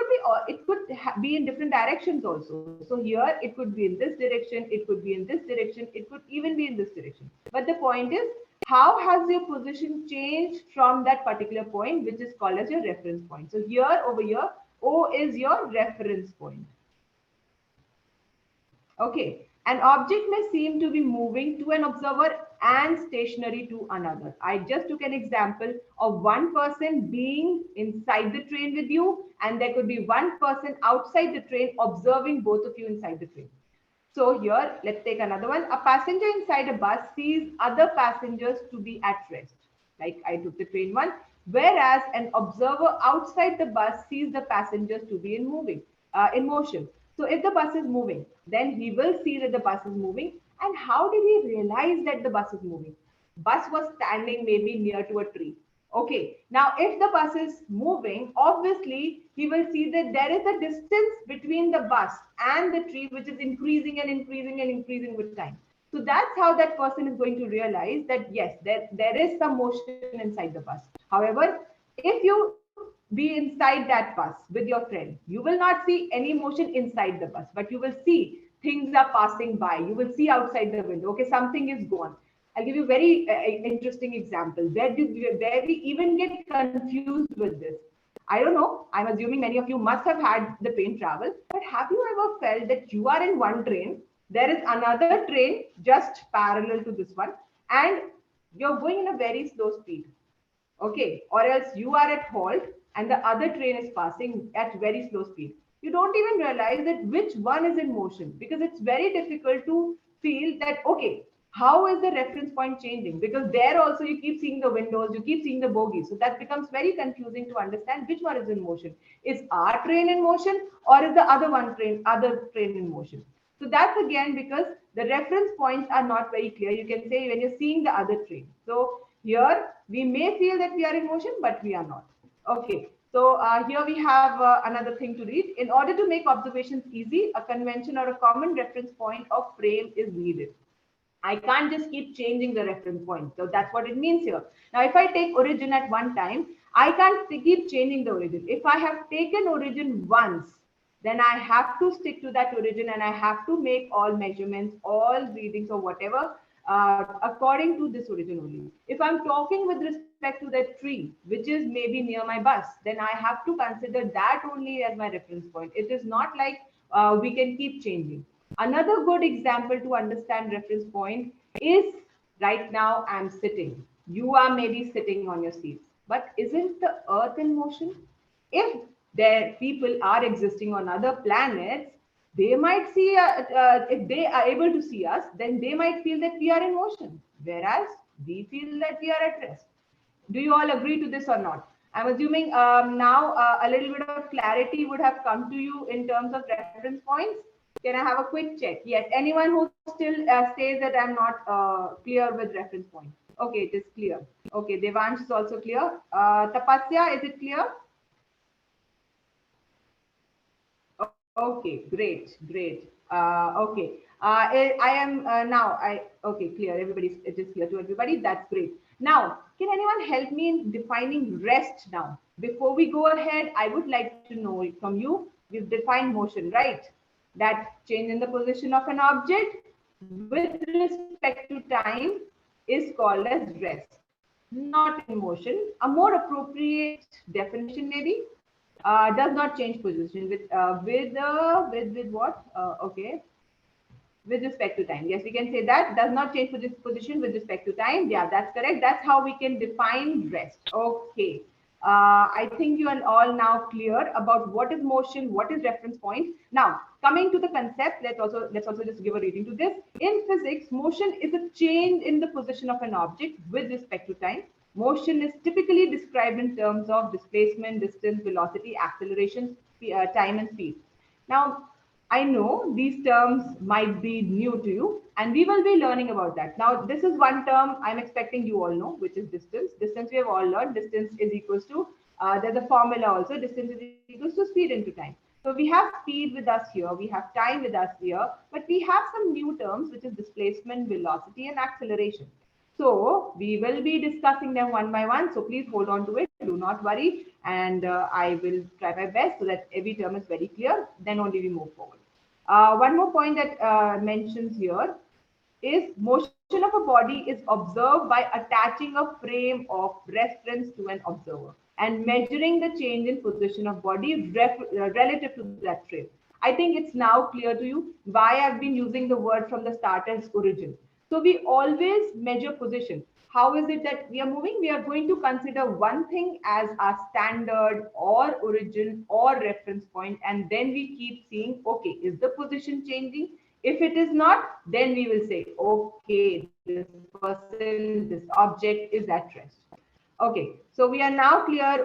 could be in different directions also. So here it could be in this direction, it could be in this direction, it could even be in this direction. But the point is, how has your position changed from that particular point, which is called as your reference point. So here, over here, O is your reference point. Okay, an object may seem to be moving to an observer and stationary to another. I just took an example of one person being inside the train with you, and there could be one person outside the train observing both of you inside the train. So here, let's take another one. A passenger inside a bus sees other passengers to be at rest. Like I took the train one, whereas an observer outside the bus sees the passengers to be in motion. So if the bus is moving, then he will see that the bus is moving. And how did he realize that the bus is moving? Bus was standing maybe near to a tree. Okay, now if the bus is moving, obviously he will see that there is a distance between the bus and the tree, which is increasing and increasing and increasing with time. So that's how that person is going to realize that yes, there is some motion inside the bus. However, if you be inside that bus with your friend, you will not see any motion inside the bus, but you will see things are passing by. You will see outside the window. Okay, something is gone. I'll give you a very interesting example where we even get confused with this. I don't know. I'm assuming many of you must have had the train travel, but have you ever felt that you are in one train, there is another train just parallel to this one, and you're going in a very slow speed? Okay, or else you are at halt and the other train is passing at very slow speed, you don't even realize that which one is in motion, because it's very difficult to feel that, okay, how is the reference point changing? Because there also you keep seeing the windows, you keep seeing the bogies. So that becomes very confusing to understand which one is in motion. Is our train in motion, or is the other train in motion? So that's again because the reference points are not very clear. You can say when you're seeing the other train. So here we may feel that we are in motion, but we are not. Okay, so here we have another thing to read. In order to make observations easy, a convention or a common reference point of frame is needed. I can't just keep changing the reference point. So that's what it means here. Now, if I take origin at one time, I can't keep changing the origin. If I have taken origin once, then I have to stick to that origin and I have to make all measurements, all readings or whatever according to this origin only. If I'm talking with respect to that tree, which is maybe near my bus, then I have to consider that only as my reference point. It is not like we can keep changing. Another good example to understand reference point is right now I'm sitting. You are maybe sitting on your seats, but isn't the earth in motion? If there people are existing on other planets, they might see, if they are able to see us, then they might feel that we are in motion, whereas we feel that we are at rest. Do you all agree to this or not? I'm assuming now a little bit of clarity would have come to you in terms of reference points. Can I have a quick check? Yes, anyone who still says that I'm not clear with reference point? Okay, it is clear. Okay, Devansh is also clear. Tapasya, is it clear? Okay, great. Okay, I am now. Okay, clear. Everybody's it is clear to everybody. That's great. Now, can anyone help me in defining rest now? Before we go ahead, I would like to know from you. We've defined motion, right? That change in the position of an object with respect to time is called as rest, not in motion. A more appropriate definition, maybe, does not change position with what? Okay, with respect to time. Yes, we can say that does not change position with respect to time. Yeah, that's correct. That's how we can define rest. Okay. I think you are all now clear about what is motion, what is reference point. Now, coming to the concept, let's also just give a reading to this. In physics, motion is a change in the position of an object with respect to time. Motion is typically described in terms of displacement, distance, velocity, acceleration, time, and speed. Now, I know these terms might be new to you, and we will be learning about that. Now, this is one term I'm expecting you all know, which is distance. Distance we have all learned. Distance is equals to, there's a formula also, distance is equals to speed into time. So we have speed with us here, we have time with us here, but we have some new terms, which is displacement, velocity, and acceleration. So we will be discussing them one by one. So please hold on to it. Do not worry. And I will try my best so that every term is very clear. Then only we move forward. One more point that mentions here is motion of a body is observed by attaching a frame of reference to an observer and measuring the change in position of body relative to that frame. I think it's now clear to you why I've been using the word from the start as origin. So we always measure position. How is it that we are moving? We are going to consider one thing as our standard or origin or reference point, and then we keep seeing, okay, is the position changing? If it is not, then we will say, okay, this person, this object is at rest. Okay, so we are now clear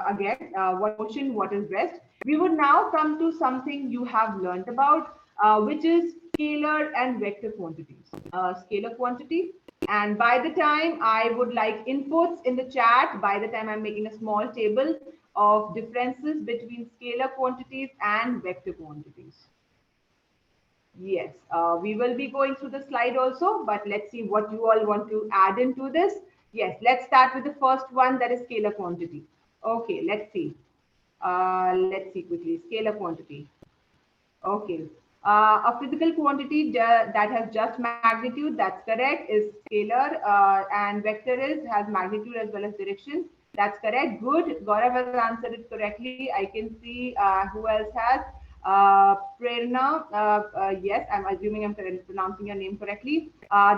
again what is motion, what is rest. We would now come to something you have learned about, which is scalar and vector quantities. Scalar quantity. And by the time I would like inputs in the chat, by the time I'm making a small table of differences between scalar quantities and vector quantities. Yes, we will be going through the slide also, but let's see what you all want to add into this. Yes, let's start with the first one, that is scalar quantity. Okay, let's see. Let's see quickly, scalar quantity. Okay, a physical quantity that has just magnitude, that's correct, is scalar, and vector has magnitude as well as direction. That's correct. Good. Gaurav has answered it correctly. I can see who else has. Prerna, yes, I'm assuming I'm pronouncing your name correctly.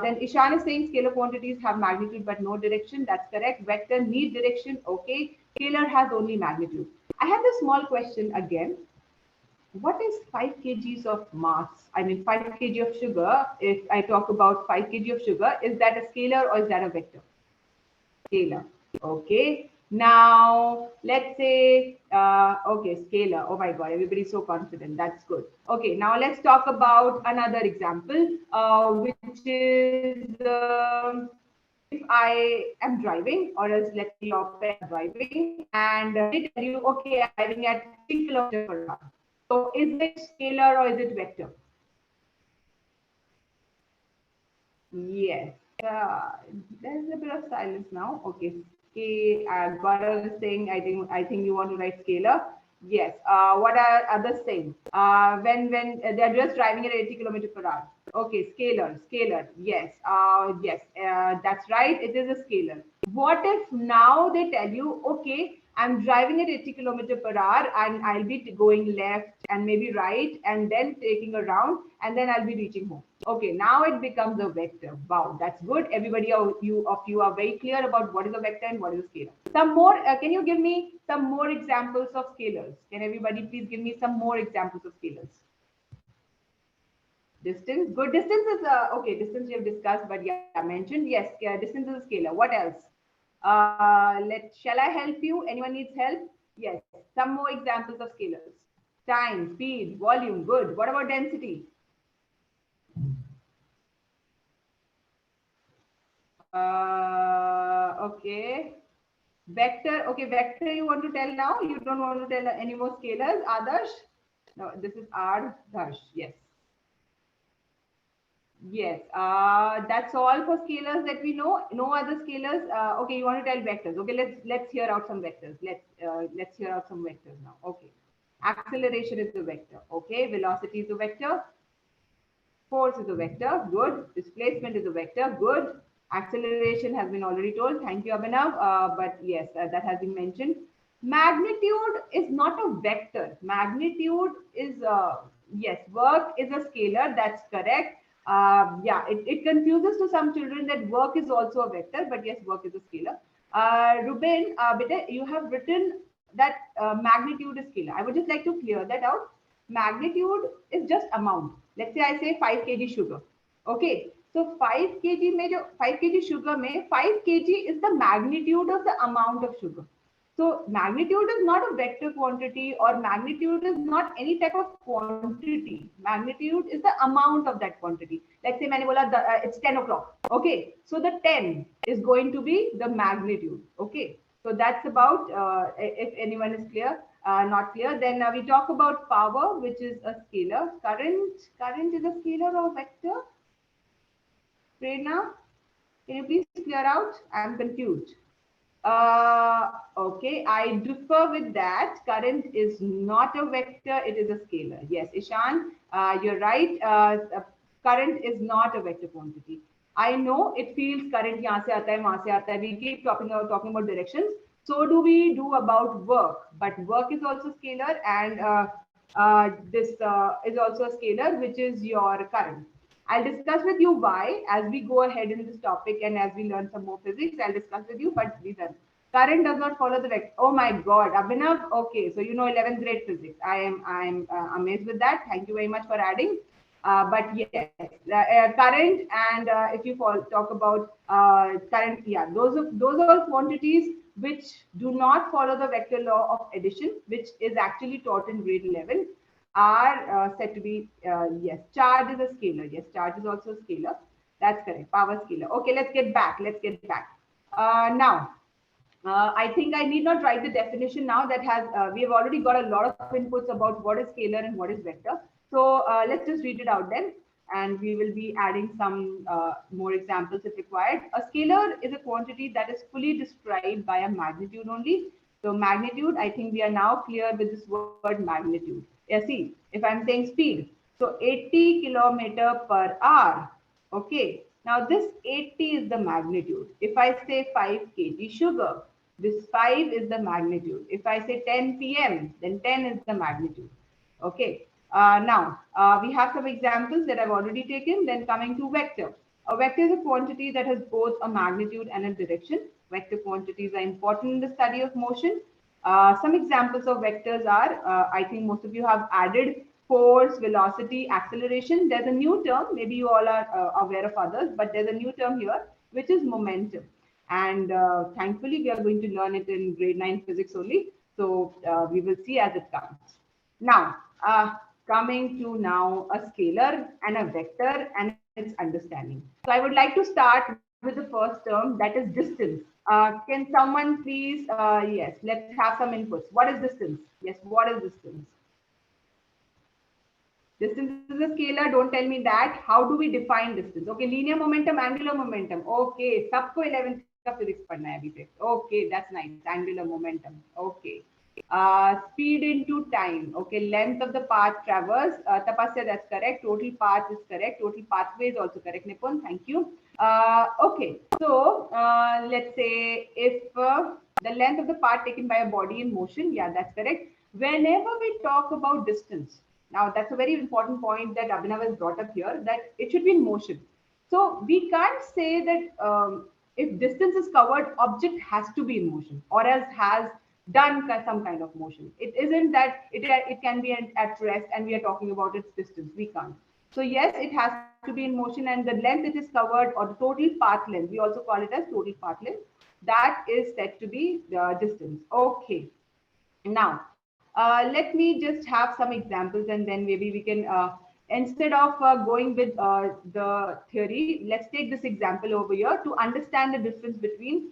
Then Ishan is saying scalar quantities have magnitude but no direction. That's correct. Vector need direction. Okay. Scalar has only magnitude. I have a small question again. What is 5 kgs of mass? I mean, 5 kg of sugar. If I talk about 5 kg of sugar, is that a scalar or is that a vector? Scalar. Okay. Now, let's say, okay, scalar. Oh my God, everybody's so confident. That's good. Okay, now let's talk about another example, which is if I am driving, or else let's say your parents are driving, and they tell you, okay, I'm driving at 3 kilometers per hour. So is it scalar or is it vector? Yes. There's a bit of silence now. Okay. Okay. Gaurav is saying, I think you want to write scalar. Yes. What are others saying? When they're just driving at 80 kilometers per hour. Okay. Scalar. Yes. Yes. That's right. It is a scalar. What if now they tell you, okay, I'm driving at 80 kilometers per hour and I'll be going left and maybe right and then taking a round and then I'll be reaching home. Okay, now it becomes a vector. Wow, that's good. Everybody of you are very clear about what is a vector and what is a scalar. Some more, can you give me some more examples of scalars? Can everybody please give me some more examples of scalars? Distance, good. Distance is, okay, distance we have discussed, but yeah, mentioned. Yes, distance is a scalar. What else? Shall I help you? Anyone needs help? Yes, some more examples of scalars. Time, speed, volume, good. What about density? Okay. Vector, okay, vector you want to tell now? You don't want to tell any more scalars? Adarsh? No, this is Adarsh, yes. Yes, that's all for scalars that we know. No other scalars. Okay, you want to tell vectors. Okay, let's hear out some vectors. Let's hear out some vectors now. Okay, acceleration is the vector. Okay, velocity is a vector. Force is a vector. Good. Displacement is a vector. Good. Acceleration has been already told. Thank you, Abhinav. But yes, that has been mentioned. Magnitude is not a vector. Magnitude is, yes, work is a scalar. That's correct. Yeah, it confuses to some children that work is also a vector, but yes, work is a scalar. Ruben, you have written that magnitude is scalar. I would just like to clear that out. Magnitude is just amount. Let's say I say 5 kg sugar. Okay. So 5 kg में जो 5 kg sugar में 5 kg is the magnitude of the amount of sugar. So magnitude is not a vector quantity or magnitude is not any type of quantity. Magnitude is the amount of that quantity. Let's say मैंने बोला it's 10 o'clock. Okay. So the 10 is going to be the magnitude. Okay. So that's about, if anyone is clear, not clear, then we talk about power, which is a scalar. Current is a scalar or vector? Prerna, can you please clear out? I'm confused. Okay, I differ with that. Current is not a vector, it is a scalar. Yes, Ishan, you're right. Current is not a vector quantity. I know it feels current yahan se aata hai, wahan se aata hai. We keep talking about directions. So do we do about work, but work is also scalar, and this is also a scalar, which is your current. I'll discuss with you why as we go ahead in this topic and as we learn some more physics. I'll discuss with you, but these are current does not follow the vector. Oh my God, Abhinav. Okay, so you know 11th grade physics. I'm amazed with that. Thank you very much for adding. But yes, current and if you talk about current, yeah, those are quantities which do not follow the vector law of addition, which is actually taught in grade 11, are said to be, yes, charge is a scalar. Yes, charge is also a scalar. That's correct. Power scalar. Okay, let's get back. Now, I think I need not write the definition now. That has we have already got a lot of inputs about what is scalar and what is vector. So let's just read it out then, and we will be adding some more examples if required. A scalar is a quantity that is fully described by a magnitude only. So magnitude, I think we are now clear with this word magnitude. Yeah, see, if I'm saying speed, so 80 kilometer per hour. Okay, now this 80 is the magnitude. If I say 5 kg sugar, this 5 is the magnitude. If I say 10 p.m., then 10 is the magnitude. Okay, Now, we have some examples that I've already taken. Then coming to vector. A vector is a quantity that has both a magnitude and a direction. Vector quantities are important in the study of motion. Some examples of vectors are, I think most of you have added force, velocity, acceleration. There's a new term, maybe you all are aware of others, but there's a new term here, which is momentum. And thankfully, we are going to learn it in grade 9 physics only. So we will see as it comes. Now, coming to now a scalar and a vector and its understanding. So I would like to start with the first term, that is distance. Can someone please, yes, let's have some inputs. What is distance? Yes, what is distance? Distance is a scalar. Don't tell me that. How do we define distance? Okay, linear momentum, angular momentum. Okay, सबको 11th का physics पढ़ना है अभी से. Okay, that's nice. Angular momentum. Okay. Speed into time. Okay, length of the path traversed. Tapasya, that's correct. Total path is correct. Total pathway is also correct. Nipun, thank you. Okay, so let's say if the length of the path taken by a body in motion, yeah, that's correct. Whenever we talk about distance, now that's a very important point that Abhinav has brought up here, that it should be in motion. So we can't say that if distance is covered, object has to be in motion or else has done some kind of motion. It isn't that it can be at rest and we are talking about its distance. We can't. So yes, it has to be in motion, and the length it is covered, or the total path length, we also call it as total path length, that is said to be the distance. Okay. Now, let me just have some examples, and then maybe we can, instead of going with the theory, let's take this example over here to understand the difference between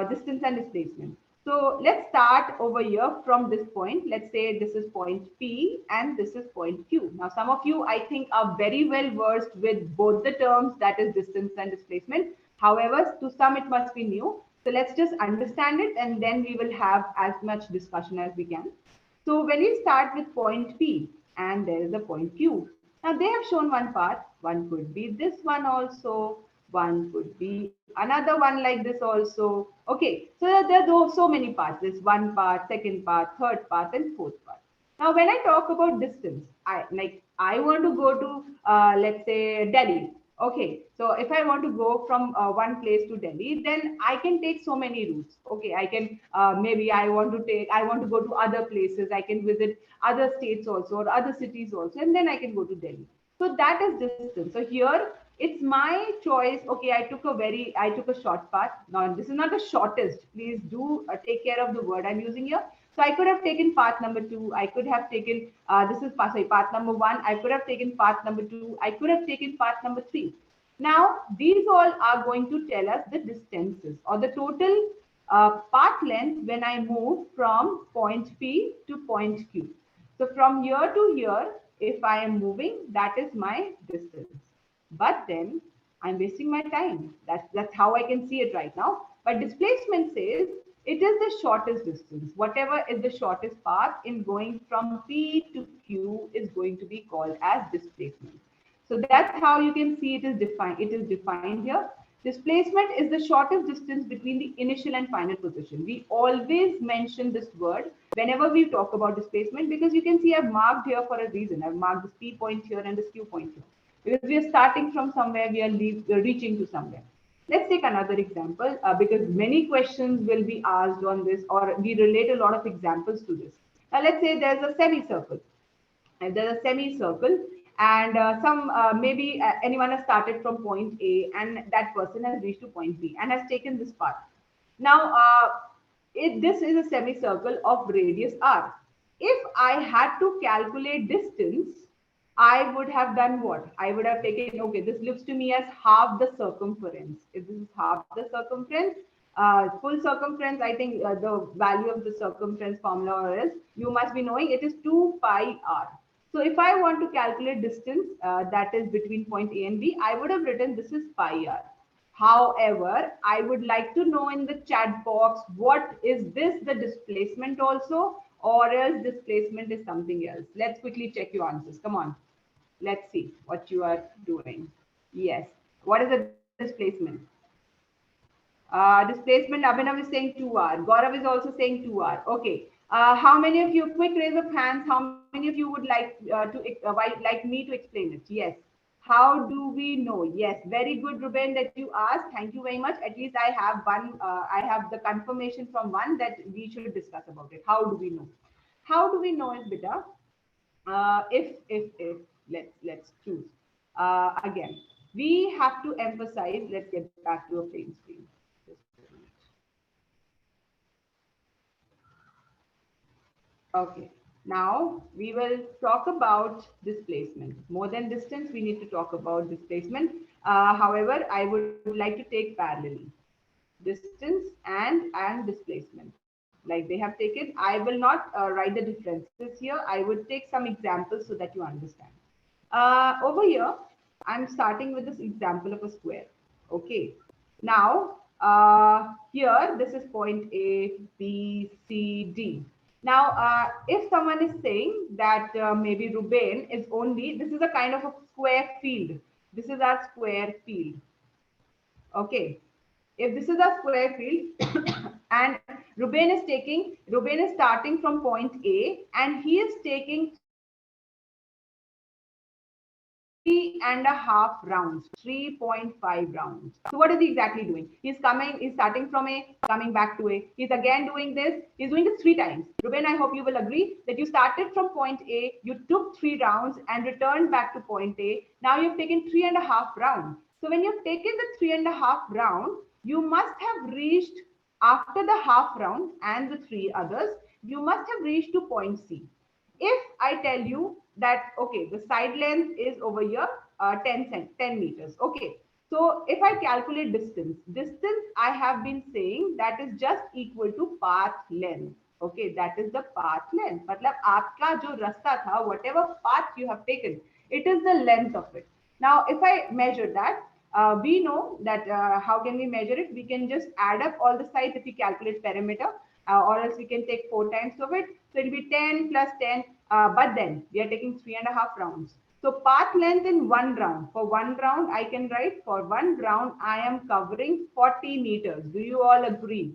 distance and displacement. So let's start over here from this point. Let's say this is point P and this is point Q. Now, some of you, I think, are very well versed with both the terms, that is distance and displacement. However, to some it must be new. So let's just understand it and then we will have as much discussion as we can. So when we start with point P and there is a point Q. Now they have shown one path. One could be this one also. One could be another one like this also. Okay, so there are so many paths. There's one path, second path, third path, and fourth path. Now, when I talk about distance, I want to go to let's say Delhi. Okay, so if I want to go from one place to Delhi, then I can take so many routes. Okay, I can maybe I want to go to other places. I can visit other states also or other cities also, and then I can go to Delhi. So that is distance. So here it's my choice. Okay, I took a short path. Now this is not the shortest. Please do take care of the word I'm using here. So I could have taken path number 2. I could have taken path number 1. I could have taken path number 2. I could have taken path number 3. Now these all are going to tell us the distances or the total path length when I move from point P to point Q. So from here to here, if I am moving, that is my distance. But then I'm wasting my time. That's how I can see it right now. But displacement says it is the shortest distance. Whatever is the shortest path in going from P to Q is going to be called as displacement. So that's how you can see it is defined. It is defined here. Displacement is the shortest distance between the initial and final position. We always mention this word whenever we talk about displacement, because you can see I've marked here for a reason. I've marked this P point here and this Q point here. Because we are starting from somewhere, we are reaching to somewhere. Let's take another example because many questions will be asked on this, or we relate a lot of examples to this. Now, let's say there's a semicircle. And there's a semicircle, and maybe anyone has started from point A, and that person has reached to point B and has taken this path. Now, this is a semicircle of radius r. If I had to calculate distance, I would have done what? I would have taken, okay, this looks to me as half the circumference. If this is half the circumference, full circumference, I think the value of the circumference formula is, you must be knowing, it is 2 pi r. So if I want to calculate distance that is between point A and B, I would have written this is pi r. However, I would like to know in the chat box, what is this, the displacement also, or else displacement is something else? Let's quickly check your answers. Come on. Let's see what you are doing. Yes. What is the displacement? Displacement, Abhinav is saying 2r. Gaurav is also saying 2r. Okay. How many of you, quick raise of hands, how many of you would like like me to explain it? Yes. How do we know? Yes, very good, Ruben, that you asked. Thank you very much. At least I have one, I have the confirmation from one that we should discuss about it. How do we know? How do we know it, beta? If let's choose again. We have to emphasize. Let's get back to a plain screen. Just a minute. Okay, now we will talk about displacement. More than distance, we need to talk about displacement. However, I would like to take parallelly distance and displacement. Like they have taken, I will not write the differences here. I would take some examples so that you understand. Over here, I'm starting with this example of a square. Okay. Now, here, this is point A, B, C, D. Now, if someone is saying that maybe Ruben is only, this is a kind of a square field. This is our square field. Okay. If this is a square field and Ruben is starting from point A and he is taking 3.5 rounds, 3.5 rounds. So what is he exactly doing? He's starting from A, coming back to A. He's again doing this. He's doing this 3 times. Ruben, I hope you will agree that you started from point A, you took 3 rounds and returned back to point A. Now you've taken 3.5 rounds. So when you've taken the 3.5 round, you must have reached after the half round and the 3 others, you must have reached to point C. If I tell you that, okay, the side length is over here, 10 meters. Okay. So if I calculate distance I have been saying that is just equal to path length. Okay, that is the path length. मतलब आपका जो रास्ता था, whatever path you have taken, it is the length of it. Now, if I measure that, we know that how can we measure it? We can just add up all the sides if we calculate perimeter, or else we can take 4 times of it. So it will be 10 plus 10, but then we are taking 3.5 rounds. So path length in 1 round. For 1 round, I can write for 1 round, I am covering 40 meters. Do you all agree?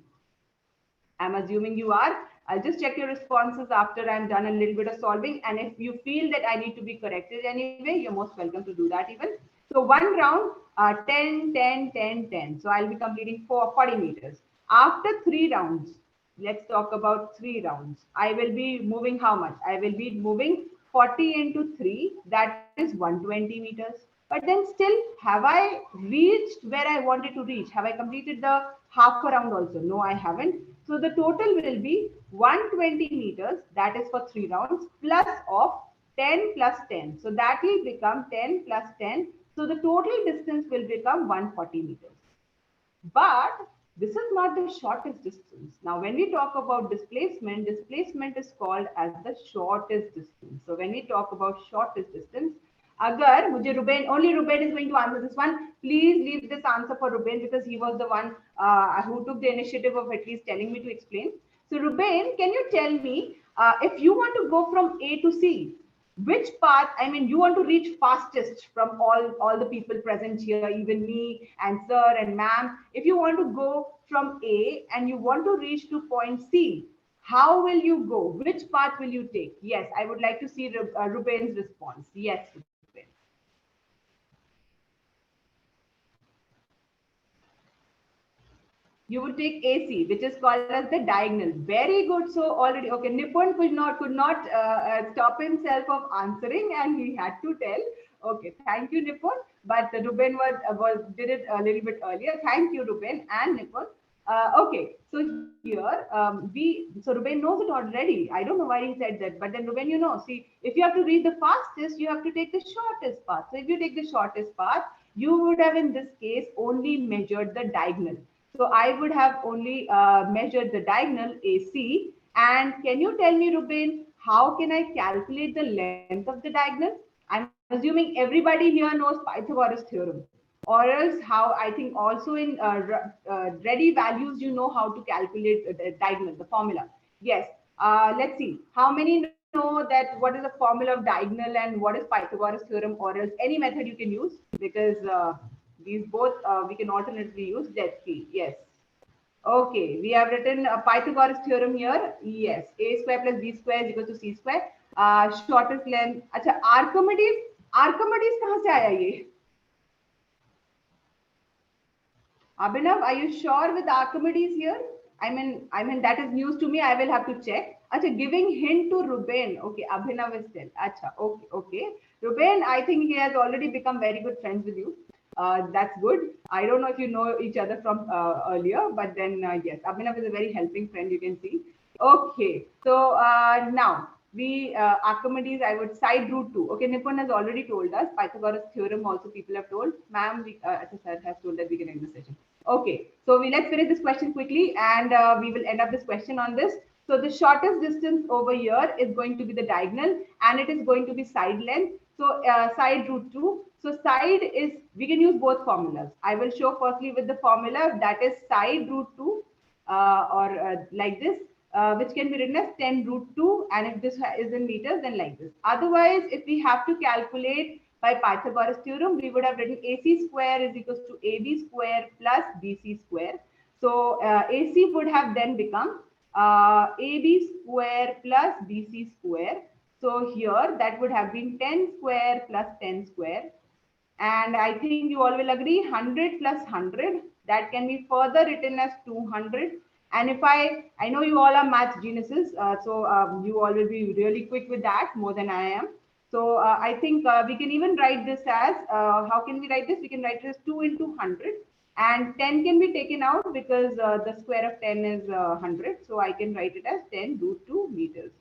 I'm assuming you are. I'll just check your responses after I'm done a little bit of solving. And if you feel that I need to be corrected anyway, you're most welcome to do that even. So 1 round, 10, 10, 10, 10. So I'll be completing 40 meters. After 3 rounds, let's talk about 3 rounds. I will be moving how much? I will be moving 40 into 3, that is 120 meters. But then still, have I reached where I wanted to reach? Have I completed the half a round also? No, I haven't. So the total will be 120 meters, that is for 3 rounds, plus of 10 plus 10. So that will become 10 plus 10. So the total distance will become 140 meters. But this is not the shortest distance. Now, when we talk about displacement, displacement is called as the shortest distance. So when we talk about shortest distance, agar mujhe Ruben, only Ruben is going to answer this one. Please leave this answer for Ruben because he was the one who took the initiative of at least telling me to explain. So Ruben, can you tell me if you want to go from A to C, which path, I mean, you want to reach fastest from all the people present here, even me and sir and ma'am. If you want to go from A and you want to reach to point C, how will you go? Which path will you take? Yes, I would like to see Ruben's response. Yes, Ruben. You would take AC, which is called as the diagonal. Very good. So already, okay, Nipun could not stop himself of answering, and he had to tell. Okay, thank you, Nipun. But Ruben did it a little bit earlier. Thank you, Ruben and Nipun. Okay, so here so Ruben knows it already. I don't know why he said that, but then Ruben, see, if you have to read the fastest, you have to take the shortest path. So if you take the shortest path, you would have in this case only measured the diagonal. So I would have only measured the diagonal AC. And can you tell me, Ruben, how can I calculate the length of the diagonal? I'm assuming everybody here knows Pythagoras theorem. Or else how, I think also in ready values, you know how to calculate the diagonal, the formula. Yes. Let's see. How many know that what is the formula of diagonal and what is Pythagoras theorem, or else any method you can use, because these both we can alternately use. Let's see. Yes. Okay, we have written a Pythagoras theorem here. Yes, a square plus b square is equal to c square. Shortest length. अच्छा, Archimedes. Archimedes कहाँ से आया ये? Abhinav, are you sure with Archimedes here? I mean that is news to me. I will have to check. Acha, giving hint to Ruben. Okay, Abhinav is still. Acha, okay, okay. Ruben, I think he has already become very good friends with you. That's good. I don't know if you know each other from earlier, but then yes, Abhinav is a very helping friend. You can see. Okay, so now we Archimedes. I would side root two. Okay, Nipun has already told us Pythagoras theorem. Also, people have told. Ma'am, sir has told that we can end the session. Okay, so let's finish this question quickly and we will end up this question on this. So the shortest distance over here is going to be the diagonal and it is going to be side length. So side root 2. So side is, we can use both formulas. I will show firstly with the formula that is side root 2 like this, which can be written as 10 root 2. And if this is in meters, then like this. Otherwise, if we have to calculate by Pythagoras theorem, we would have written AC square is equals to AB square plus BC square. So AC would have then become AB square plus BC square. So here that would have been 10 square plus 10 square. And I think you all will agree 100 plus 100, that can be further written as 200. And if I know you all are math geniuses, so you all will be really quick with that more than I am. So I think we can even write this as, how can we write this? We can write it as 2 into 100 and 10 can be taken out because the square of 10 is 100. So I can write it as 10 root 2 meters.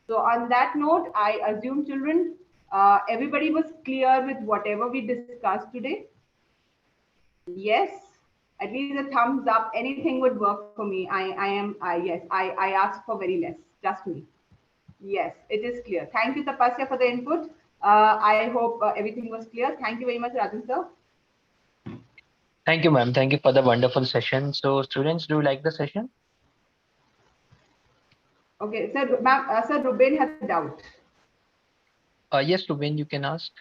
So on that note, I assume children, everybody was clear with whatever we discussed today. Yes, at least a thumbs up. Anything would work for me. Yes, I asked for very less. Just me. Yes, it is clear. Thank you, Tapasya, for the input. I hope everything was clear. Thank you very much, Rajan sir. Thank you, ma'am. Thank you for the wonderful session. So students, do you like the session? Okay, sir, ma'am, sir, Ruben has a doubt. Yes, Ruben, you can ask.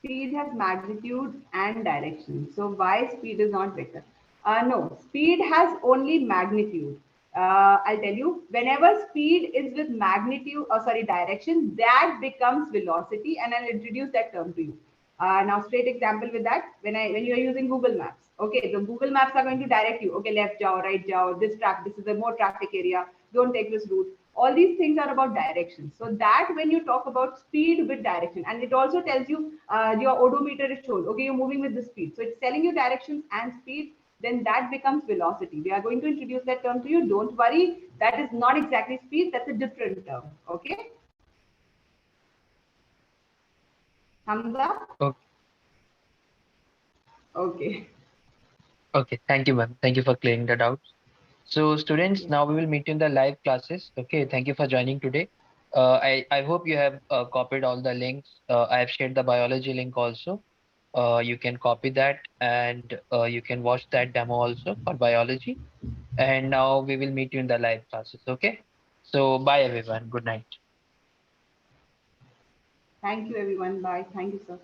Speed has magnitude and direction. So why speed is not vector? No, speed has only magnitude. I'll tell you, whenever speed is with magnitude, or sorry, direction, that becomes velocity, and I'll introduce that term to you. Now, straight example with that, when you are using Google Maps, okay, the Google Maps are going to direct you, okay, left jao, right jao, this is a more traffic area, don't take this route. All these things are about direction. So that when you talk about speed with direction, and it also tells you your odometer is shown, okay, you're moving with the speed. So it's telling you directions and speed, then that becomes velocity. We are going to introduce that term to you. Don't worry, that is not exactly speed, that's a different term. Okay. Thumbs up. Okay. Okay. Okay. Thank you, ma'am. Thank you for clearing the doubts. So students, Yes. now we will meet in the live classes. Okay. Thank you for joining today. I hope you have copied all the links. I have shared the biology link also. You can copy that and you can watch that demo also for biology. And now we will meet you in the live classes. Okay. So bye everyone. Good night. Thank you, everyone. Bye. Thank you, sir.